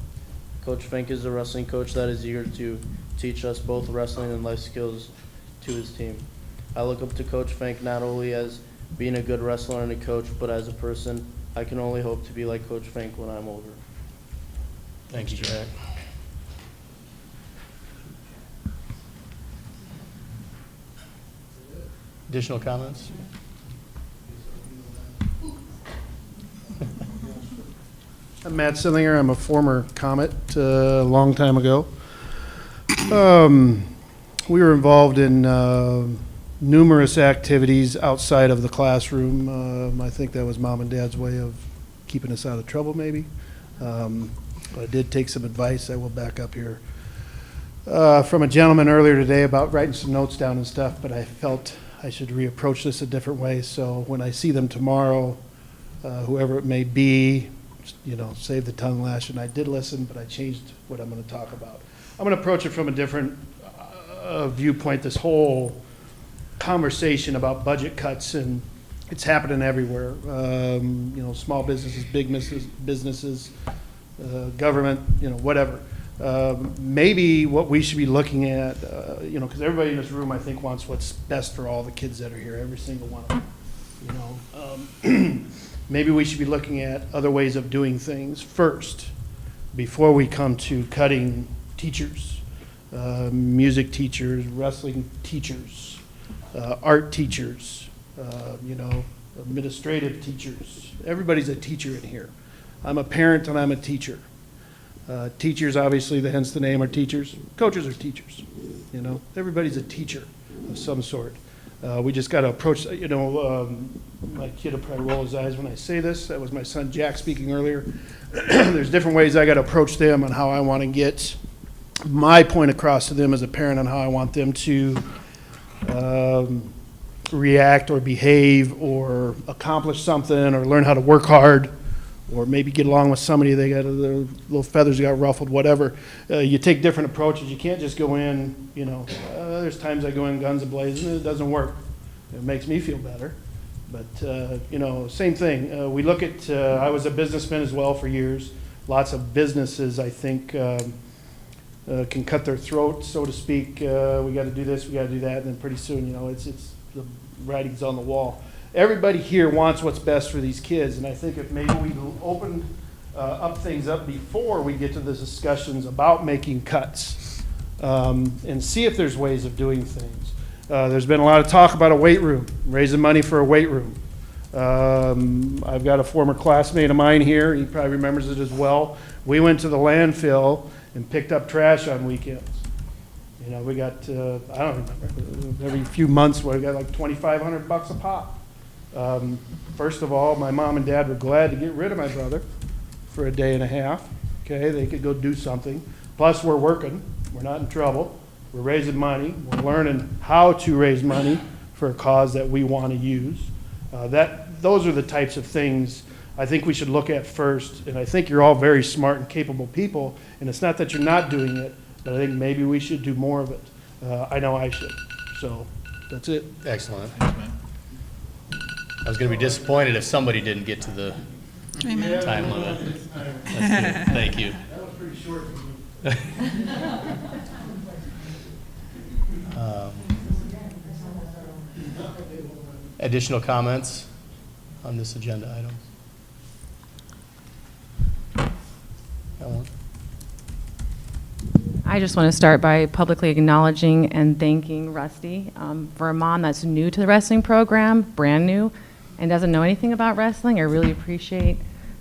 Coach Fank is a wrestling coach that is eager to teach us both wrestling and life skills to his team. I look up to Coach Fank not only as being a good wrestler and a coach, but as a person. I can only hope to be like Coach Fank when I'm older. Thanks, Jack. Additional comments? I'm Matt Sillinger. I'm a former Comet a long time ago. We were involved in numerous activities outside of the classroom. I think that was Mom and Dad's way of keeping us out of trouble, maybe. I did take some advice, I will back up here, from a gentleman earlier today about writing some notes down and stuff, but I felt I should reapproach this a different way. So when I see them tomorrow, whoever it may be, you know, save the tongue lash. And I did listen, but I changed what I'm going to talk about. I'm going to approach it from a different viewpoint. This whole conversation about budget cuts, and it's happening everywhere. You know, small businesses, big businesses, government, you know, whatever. Maybe what we should be looking at, you know, because everybody in this room, I think, wants what's best for all the kids that are here, every single one of them, you know. Maybe we should be looking at other ways of doing things first before we come to cutting teachers, music teachers, wrestling teachers, art teachers, you know, administrative teachers. Everybody's a teacher in here. I'm a parent and I'm a teacher. Teachers, obviously, hence the name, are teachers. Coaches are teachers. You know, everybody's a teacher of some sort. We just got to approach, you know, my kid will probably roll his eyes when I say this. That was my son Jack speaking earlier. There's different ways I got to approach them on how I want to get my point across to them as a parent on how I want them to react or behave or accomplish something or learn how to work hard, or maybe get along with somebody, they got their little feathers got ruffled, whatever. You take different approaches. You can't just go in, you know, there's times I go in guns a-blazing and it doesn't work. It makes me feel better. But, you know, same thing. We look at, I was a businessman as well for years. Lots of businesses, I think, can cut their throat, so to speak. We got to do this, we got to do that, and then pretty soon, you know, it's the writing's on the wall. Everybody here wants what's best for these kids, and I think if maybe we open up things up before we get to the discussions about making cuts, and see if there's ways of doing things. There's been a lot of talk about a weight room, raising money for a weight room. I've got a former classmate of mine here, he probably remembers it as well. We went to the landfill and picked up trash on weekends. You know, we got, I don't remember, every few months we got like $2,500 a pop. First of all, my mom and dad were glad to get rid of my brother for a day and a half. Okay, they could go do something. Plus, we're working. We're not in trouble. We're raising money. We're learning how to raise money for a cause that we want to use. Those are the types of things I think we should look at first. And I think you're all very smart and capable people. And it's not that you're not doing it, but I think maybe we should do more of it. I know I should. So that's it. Excellent. I was going to be disappointed if somebody didn't get to the time limit. That's good. Thank you. That was pretty short. Additional comments on this agenda item? Ellen? I just want to start by publicly acknowledging and thanking Rusty. For a mom that's new to the wrestling program, brand new, and doesn't know anything about wrestling, I really appreciate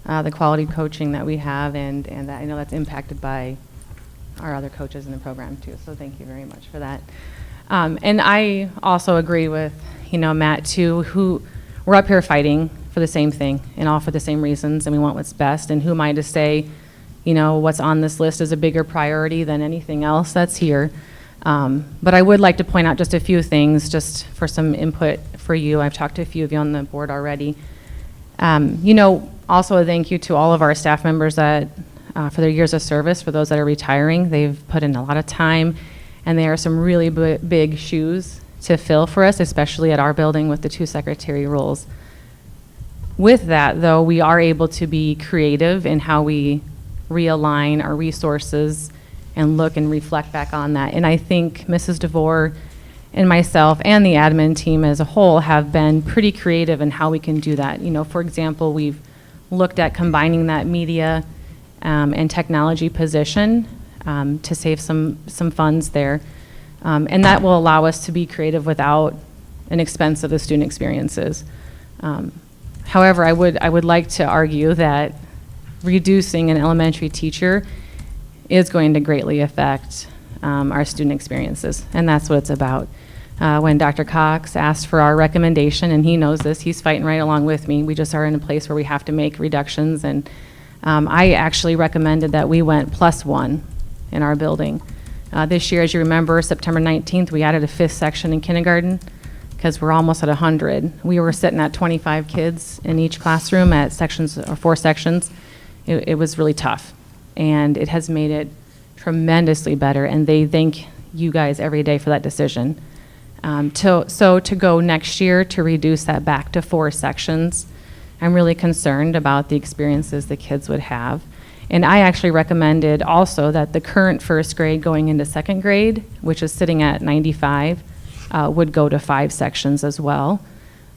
the quality coaching that we have, and that I know that's impacted by our other coaches in the program too. So thank you very much for that. And I also agree with, you know, Matt too, who we're up here fighting for the same thing and all for the same reasons, and we want what's best. And who am I to say, you know, what's on this list is a bigger priority than anything else that's here. But I would like to point out just a few things, just for some input for you. I've talked to a few of you on the board already. You know, also a thank you to all of our staff members that, for their years of service, for those that are retiring. They've put in a lot of time, and they are some really big shoes to fill for us, especially at our building with the 2 secretary roles. With that, though, we are able to be creative in how we realign our resources and look and reflect back on that. And I think Mrs. DeVore and myself and the admin team as a whole have been pretty creative in how we can do that. You know, for example, we've looked at combining that media and technology position to save some funds there. And that will allow us to be creative without an expense of the student experiences. However, I would like to argue that reducing an elementary teacher is going to greatly affect our student experiences, and that's what it's about. When Dr. Cox asked for our recommendation, and he knows this, he's fighting right along with me. We just are in a place where we have to make reductions, and I actually recommended that we went +1 in our building. This year, as you remember, September 19th, we added a 5th section in kindergarten because we're almost at 100. We were sitting at 25 kids in each classroom at sections, or 4 sections. It was really tough, and it has made it tremendously better, and they thank you guys every day for that decision. So to go next year to reduce that back to 4 sections, I'm really concerned about the experiences the kids would have. And I actually recommended also that the current 1st grade going into 2nd grade, which is sitting at 95, would go to 5 sections as well,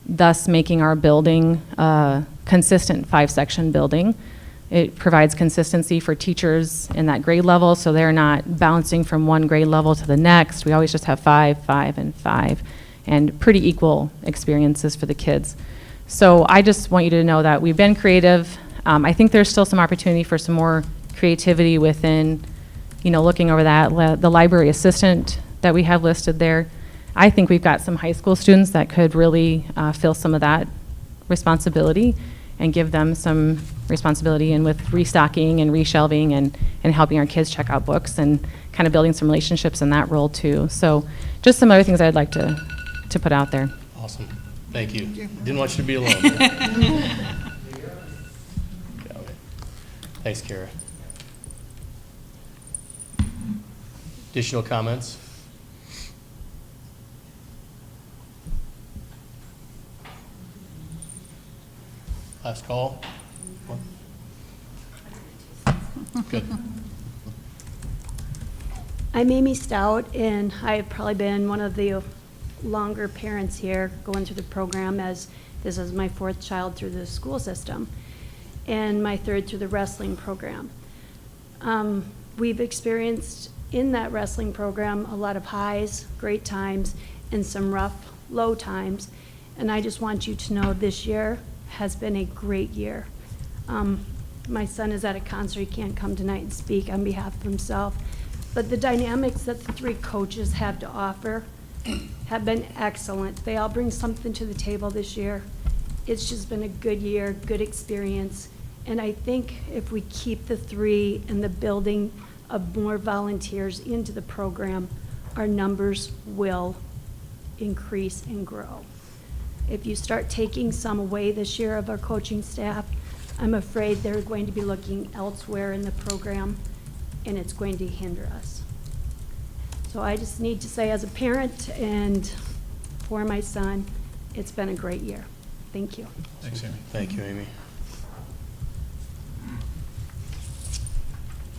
thus making our building a consistent 5-section building. It provides consistency for teachers in that grade level, so they're not bouncing from one grade level to the next. We always just have 5, 5, and 5, and pretty equal experiences for the kids. So I just want you to know that we've been creative. I think there's still some opportunity for some more creativity within, looking over that, the library assistant that we have listed there. I think we've got some high school students that could really fill some of that responsibility and give them some responsibility, and with restocking and reshelving and helping our kids check out books and kind of building some relationships in that role too. So just some other things I'd like to put out there. Awesome. Thank you. Didn't want you to be alone. Thanks, Kara. Additional comments? Last call? Good. I'm Amy Stout, and I've probably been one of the longer parents here going through the program, as this is my 4th child through the school system and my 3rd through the wrestling program. We've experienced in that wrestling program a lot of highs, great times, and some rough, low times. And I just want you to know this year has been a great year. My son is at a concert. He can't come tonight and speak on behalf of himself. But the dynamics that the 3 coaches have to offer have been excellent. They all bring something to the table this year. It's just been a good year, good experience. And I think if we keep the 3 and the building of more volunteers into the program, our numbers will increase and grow. If you start taking some away this year of our coaching staff, I'm afraid they're going to be looking elsewhere in the program, and it's going to hinder us. So I just need to say, as a parent and for my son, it's been a great year. Thank you. Thanks, Amy. Thank you, Amy.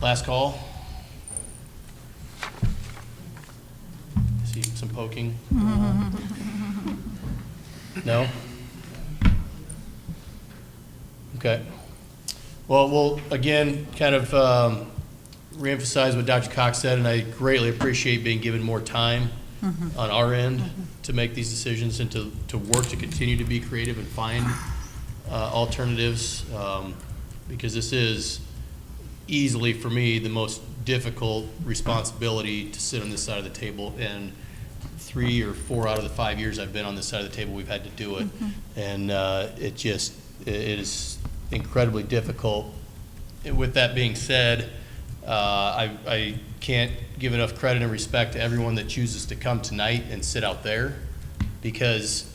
Last call. See some poking. No? Okay. Well, we'll again kind of reemphasize what Dr. Cox said, and I greatly appreciate being given more time on our end to make these decisions and to work to continue to be creative and find alternatives, because this is easily, for me, the most difficult responsibility to sit on this side of the table, and 3 or 4 out of the 5 years I've been on this side of the table, we've had to do it. And it is incredibly difficult. And with that being said, I can't give enough credit and respect to everyone that chooses to come tonight and sit out there, because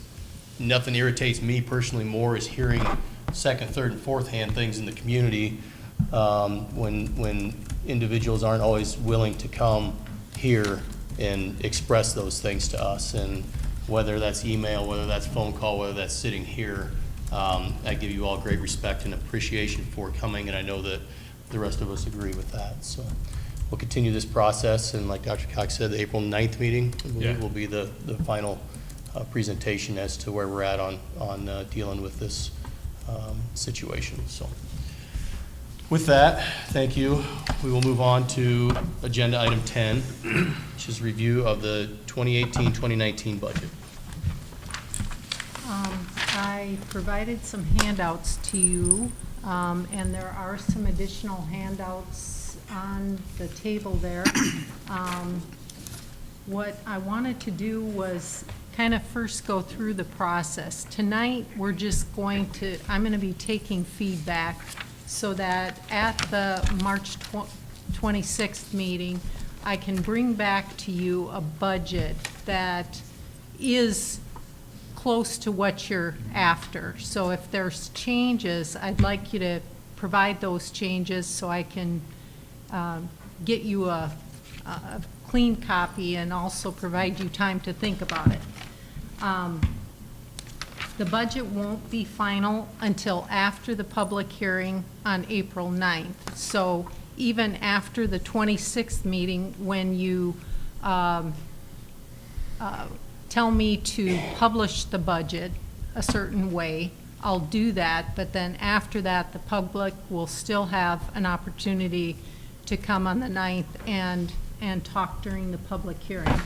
nothing irritates me personally more is hearing second, third, and fourth hand things in the community when individuals aren't always willing to come here and express those things to us. And whether that's email, whether that's phone call, whether that's sitting here, I give you all great respect and appreciation for coming, and I know that the rest of us agree with that. So we'll continue this process, and like Dr. Cox said, the April 9th meeting I believe will be the final presentation as to where we're at on dealing with this situation. So with that, thank you. We will move on to agenda item 10, which is review of the 2018-2019 budget. I provided some handouts to you, and there are some additional handouts on the table there. What I wanted to do was kind of first go through the process. Tonight, we're just I'm going to be taking feedback so that at the March 26th meeting, I can bring back to you a budget that is close to what you're after. So if there's changes, I'd like you to provide those changes so I can get you a clean copy and also provide you time to think about it. The budget won't be final until after the public hearing on April 9th. So even after the 26th meeting, when you tell me to publish the budget a certain way, I'll do that, but then after that, the public will still have an opportunity to come on the 9th and talk during the public hearing.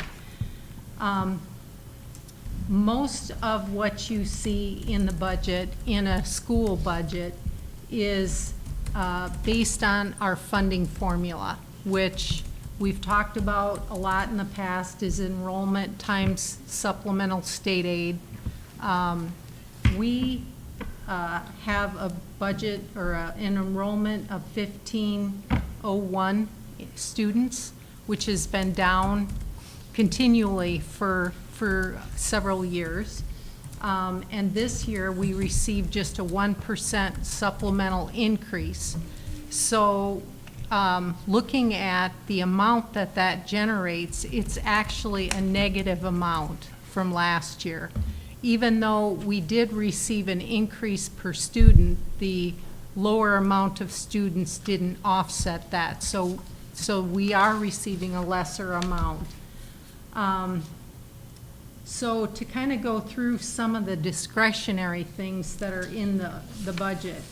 Most of what you see in the budget, in a school budget, is based on our funding formula, which we've talked about a lot in the past, is enrollment times supplemental state aid. We have a budget or an enrollment of 1501 students, which has been down continually for several years. And this year, we received just a 1% supplemental increase. So looking at the amount that generates, it's actually a negative amount from last year. Even though we did receive an increase per student, the lower amount of students didn't offset that. So we are receiving a lesser amount. So to kind of go through some of the discretionary things that are in the budget,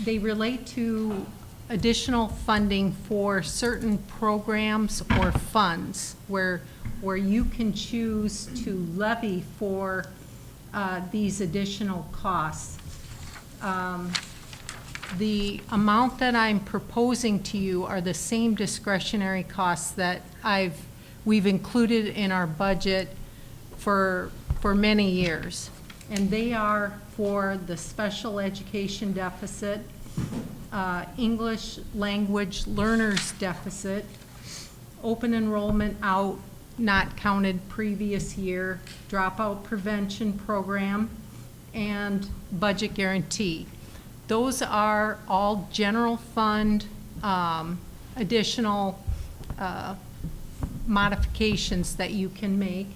they relate to additional funding for certain programs or funds where you can choose to levy for these additional costs. The amount that I'm proposing to you are the same discretionary costs that we've included in our budget for many years. And they are for the special education deficit, English language learners deficit, open enrollment out, not counted previous year, dropout prevention program, and budget guarantee. Those are all general fund additional modifications that you can make.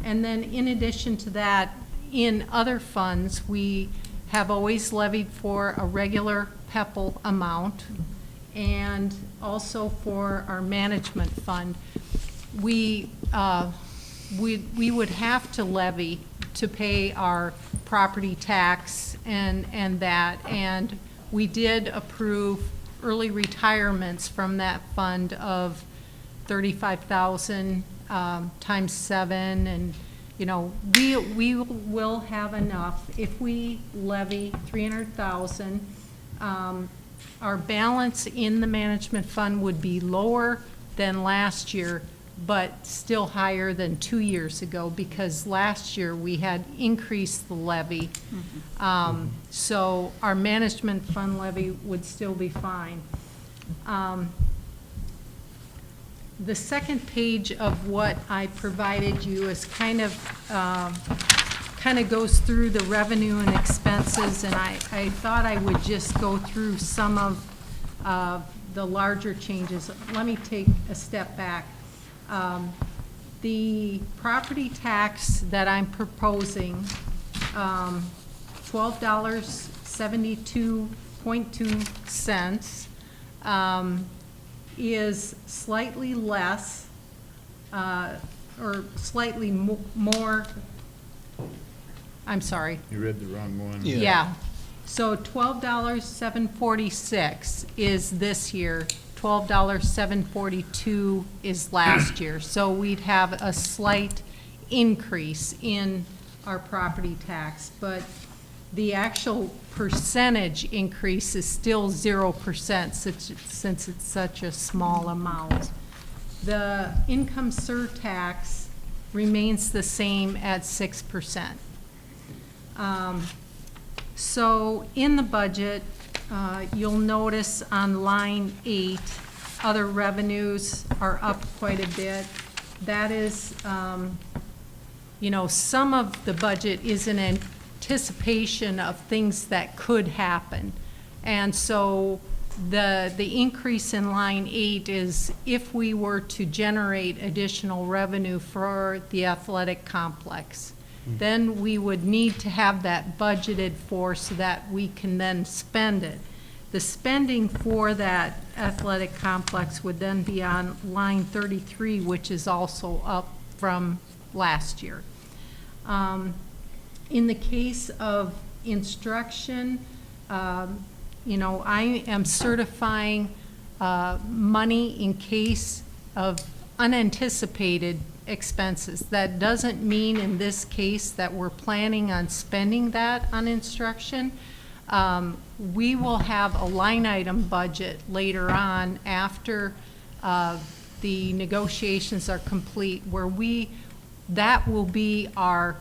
And then in addition to that, in other funds, we have always levied for a regular PEPAL amount and also for our management fund. We would have to levy to pay our property tax and that, and we did approve early retirements from that fund of 35,000 times 7, and you know, we will have enough if we levy 300,000. Our balance in the management fund would be lower than last year, but still higher than 2 years ago, because last year we had increased the levy. So our management fund levy would still be fine. The second page of what I provided you is kind of goes through the revenue and expenses, and I thought I would just go through some of the larger changes. Let me take a step back. The property tax that I'm proposing, $12.72.2, is slightly less, or slightly more, I'm sorry. You read the wrong one. Yeah. So $12.746 is this year, $12.742 is last year. So we'd have a slight increase in our property tax, but the actual percentage increase is still 0% since it's such a small amount. The income surtax remains the same at 6%. So in the budget, you'll notice on line 8, other revenues are up quite a bit. That is, you know, some of the budget is in anticipation of things that could happen. And so the increase in line 8 is if we were to generate additional revenue for the athletic complex, then we would need to have that budgeted for so that we can then spend it. The spending for that athletic complex would then be on line 33, which is also up from last year. In the case of instruction, you know, I am certifying money in case of unanticipated expenses. That doesn't mean in this case that we're planning on spending that on instruction. We will have a line item budget later on after the negotiations are complete where that will be our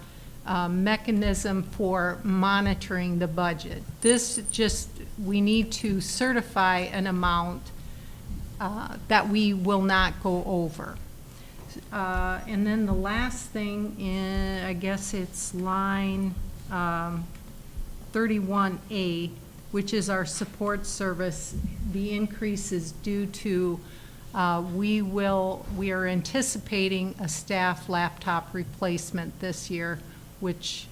mechanism for monitoring the budget. This just, we need to certify an amount that we will not go over. And then the last thing, I guess it's line 31A, which is our support service. The increase is due to we are anticipating a staff laptop replacement this year, which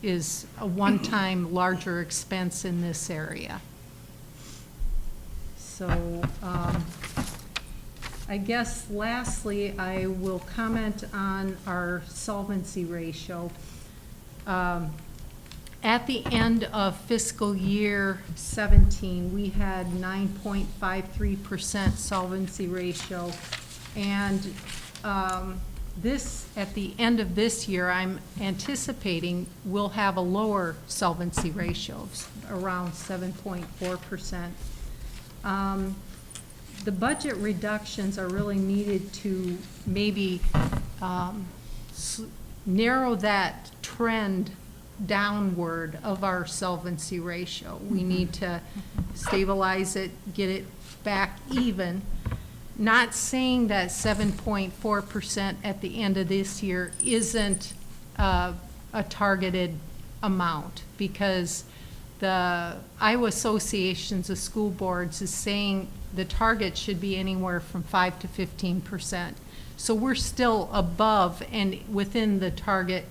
is a one-time larger expense in this area. So I guess lastly, I will comment on our solvency ratio. At the end of fiscal year 17, we had 9.53% solvency ratio. And at the end of this year, I'm anticipating we'll have a lower solvency ratio, around 7.4%. The budget reductions are really needed to maybe narrow that trend downward of our solvency ratio. We need to stabilize it, get it back even. Not saying that 7.4% at the end of this year isn't a targeted amount, because the Iowa Associations of School Boards is saying the target should be anywhere from 5 to 15%. So we're still above and within the target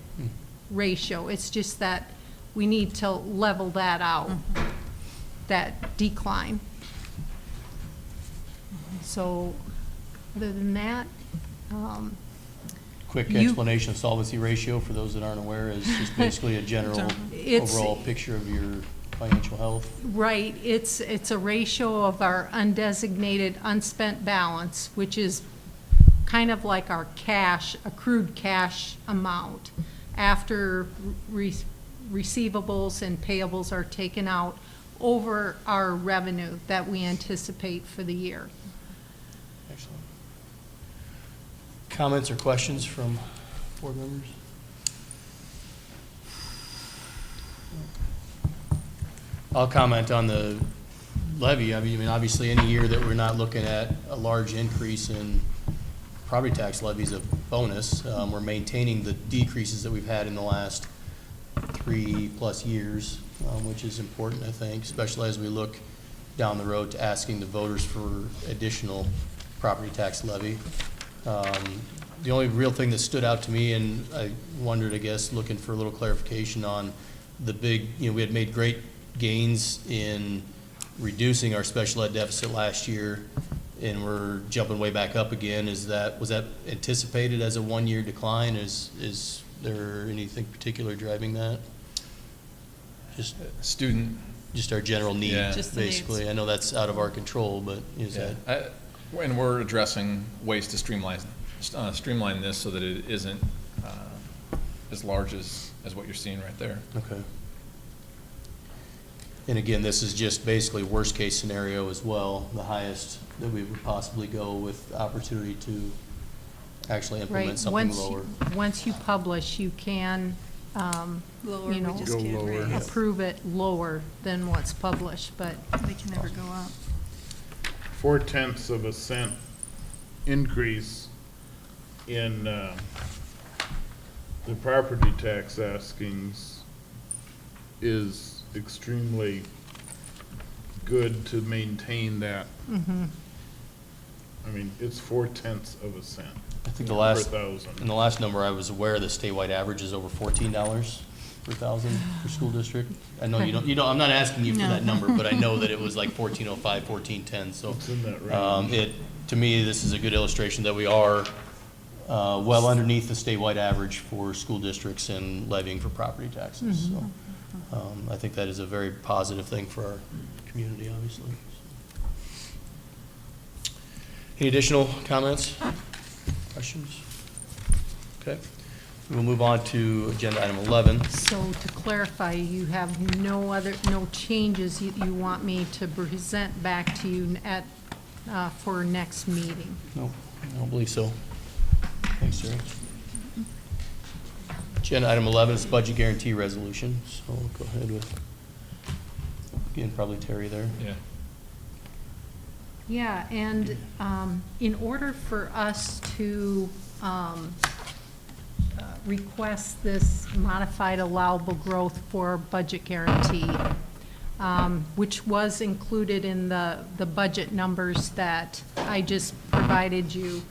ratio. It's just that we need to level that out, that decline. So other than that, Quick explanation of solvency ratio for those that aren't aware is just basically a general overall picture of your financial health. Right, it's a ratio of our undesignated unspent balance, which is kind of like our cash, accrued cash amount after receivables and payables are taken out over our revenue that we anticipate for the year. Excellent. Comments or questions from board members? I'll comment on the levy. I mean, obviously, any year that we're not looking at a large increase in property tax levy is a bonus. We're maintaining the decreases that we've had in the last 3+ years, which is important, I think, especially as we look down the road to asking the voters for additional property tax levy. The only real thing that stood out to me, and I wondered, I guess, looking for a little clarification on the big, we had made great gains in reducing our special ed deficit last year, and we're jumping way back up again. Was that anticipated as a one-year decline? Is there anything particular driving that? Just our general need, basically. I know that's out of our control, but is that? And we're addressing ways to streamline this so that it isn't as large as what you're seeing right there. Okay. And again, this is just basically worst case scenario as well, the highest that we would possibly go with opportunity to actually implement something lower. Once you publish, you can Lower, you know, we just can't raise. approve it lower than what's published, but They can never go up. 0.4 cent increase in the property tax askings is extremely good to maintain that. Mhm. I mean, it's 0.4 cent. I think the per last, thousand. in the last number, I was aware the statewide average is over $14 per thousand per school district. I know you don't, I'm not asking you for that No. number, but I know that it was like 1405, 1410, so. It's in that range. To me, this is a good illustration that we are well underneath the statewide average for school districts in levying for property taxes, so. I think that is a very positive thing for our community, obviously. Any additional comments, questions? Okay, we'll move on to agenda item 11. so to clarify, you have no changes you want me to present back to you for next meeting? No, I don't believe so. Thanks, Terry. Agenda item 11 is budget guarantee resolution, so we'll go ahead with, again, probably Terry there. Yeah. Yeah, and in order for us to request this modified allowable growth for budget guarantee, which was included in the budget numbers that I just provided you,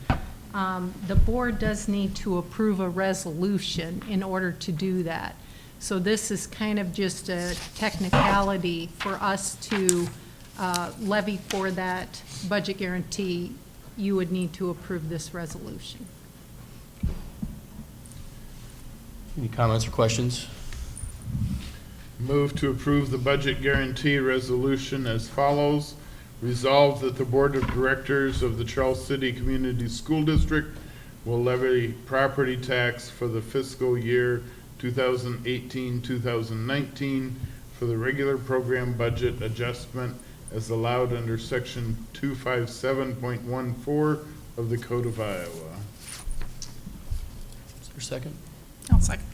the board does need to approve a resolution in order to do that. So this is kind of just a technicality for us to levy for that budget guarantee. You would need to approve this resolution. Any comments or questions? Move to approve the budget guarantee resolution as follows. Resolved that the Board of Directors of the Charles City Community School District will levy property tax for the fiscal year 2018-2019 for the regular program budget adjustment as allowed under section 257.14 of the Code of Iowa. Is there a second? I'll second.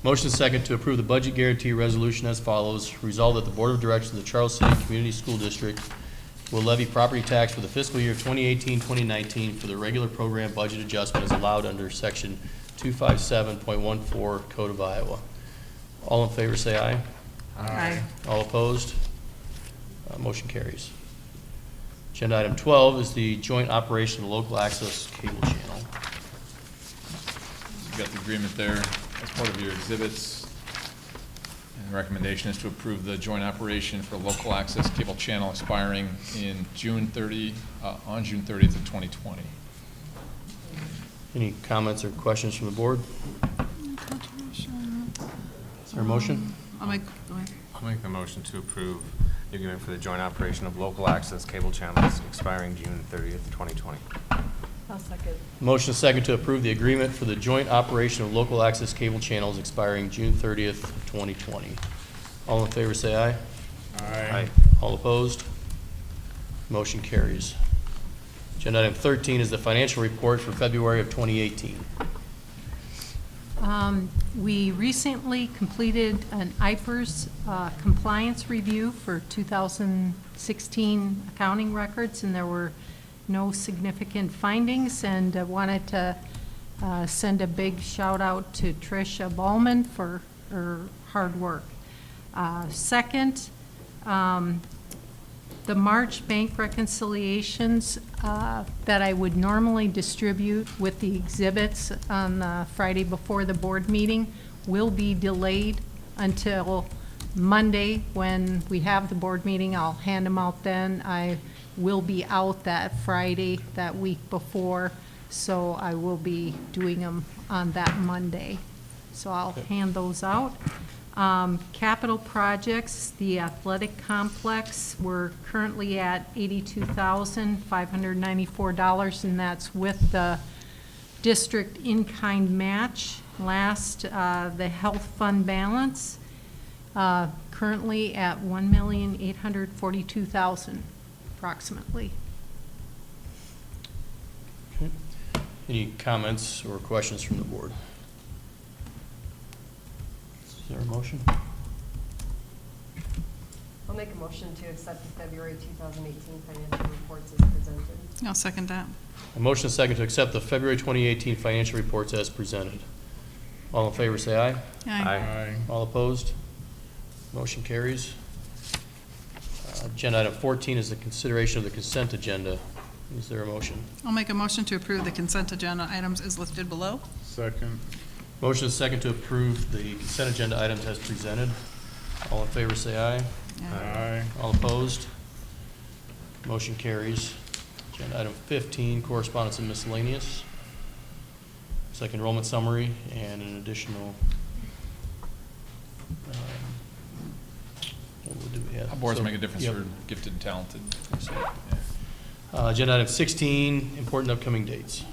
Motion is second to approve the budget guarantee resolution as follows. Resolved that the Board of Directors of the Charles City Community School District will levy property tax for the fiscal year 2018-2019 for the regular program budget adjustment as allowed under section 257.14 Code of Iowa. All in favor say aye. Aye. All opposed? Motion carries. Agenda item 12 is the joint operation of the local access cable channel. You've got the agreement there as part of your exhibits. And the recommendation is to approve the joint operation for local access cable channel expiring in on June 30th of 2020. Any comments or questions from the board? Is there a motion? Go ahead. I'll make the motion to approve the agreement for the joint operation of local access cable channels expiring June 30th, 2020. I'll second. Motion is second to approve the agreement for the joint operation of local access cable channels expiring June 30th, 2020. All in favor say aye. Aye. All opposed? Motion carries. Agenda item 13 is the financial report for February of 2018. We recently completed an IPERS compliance review for 2016 accounting records, and there were no significant findings, and I wanted to send a big shout out to Tricia Ballman for her hard work. Second, the March bank reconciliations that I would normally distribute with the exhibits on the Friday before the board meeting will be delayed until Monday when we have the board meeting. I'll hand them out then. I will be out that Friday, that week before, so I will be doing them on that Monday. So I'll hand those out. Capital projects, the athletic complex, we're currently at $82,594, and that's with the district in-kind match. Last, the health fund balance, currently at $1,842,000 approximately. Okay. Any comments or questions from the board? Is there a motion? I'll make a motion to accept the February 2018 financial reports as presented. I'll second that. A motion and second to accept the February 2018 financial reports as presented. All in favor, say aye. Aye. All opposed? Motion carries. Agenda item 14 is the consideration of the consent agenda. Is there a motion? I'll make a motion to approve the consent agenda items as listed below. Second. Motion is second to approve the consent agenda items as presented. All in favor, say aye. Aye. All opposed? Motion carries. Agenda item 15, correspondence and miscellaneous. It's like enrollment summary and an additional, what do we have? How boards So, make a difference yep. for gifted and talented. So, Agenda item 16, important upcoming dates.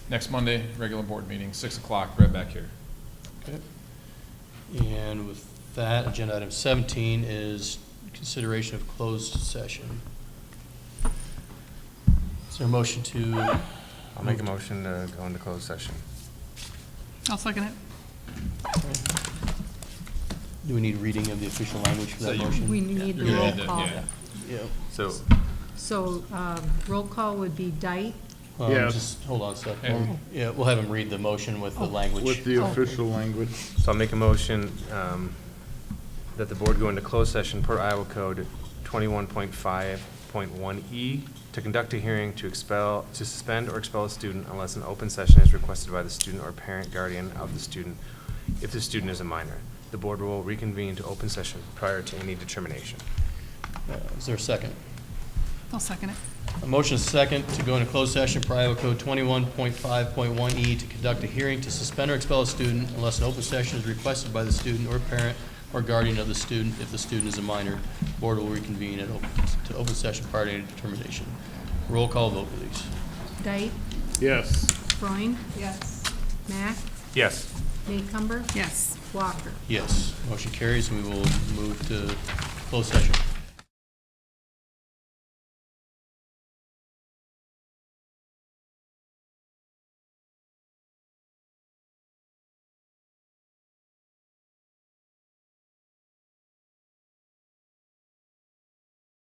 Next Monday, regular board meeting, 6 o'clock, right back here. Okay. And with that, agenda item 17 is consideration of closed session. Is there a motion to? I'll make a motion to go into closed session. I'll second it. Do we need reading of the official language for So that you- motion? We need the You're roll gonna need to- call. yeah. Yeah. So, So, roll call would be Dyke, Yes. Just hold on a second. Okay. Yeah, we'll have him read the motion with the language. With the official language. so I'll make a motion that the board go into closed session per Iowa Code 21.5.1E to conduct a hearing to suspend or expel a student unless an open session is requested by the student or parent guardian of the student if the student is a minor. The board will reconvene to open session prior to any determination. Is there a second? I'll second it. A motion is second to go into closed session per Iowa Code 21.5.1E to conduct a hearing to suspend or expel a student unless an open session is requested by the student or parent or guardian of the student if the student is a minor. Board will reconvene to open session prior to any determination. Roll call vote, please. Dyke, Yes. Freund, Yes. Mack, Yes. Maycumber, Yes. Walker. Yes. Motion carries, and we will move to closed session.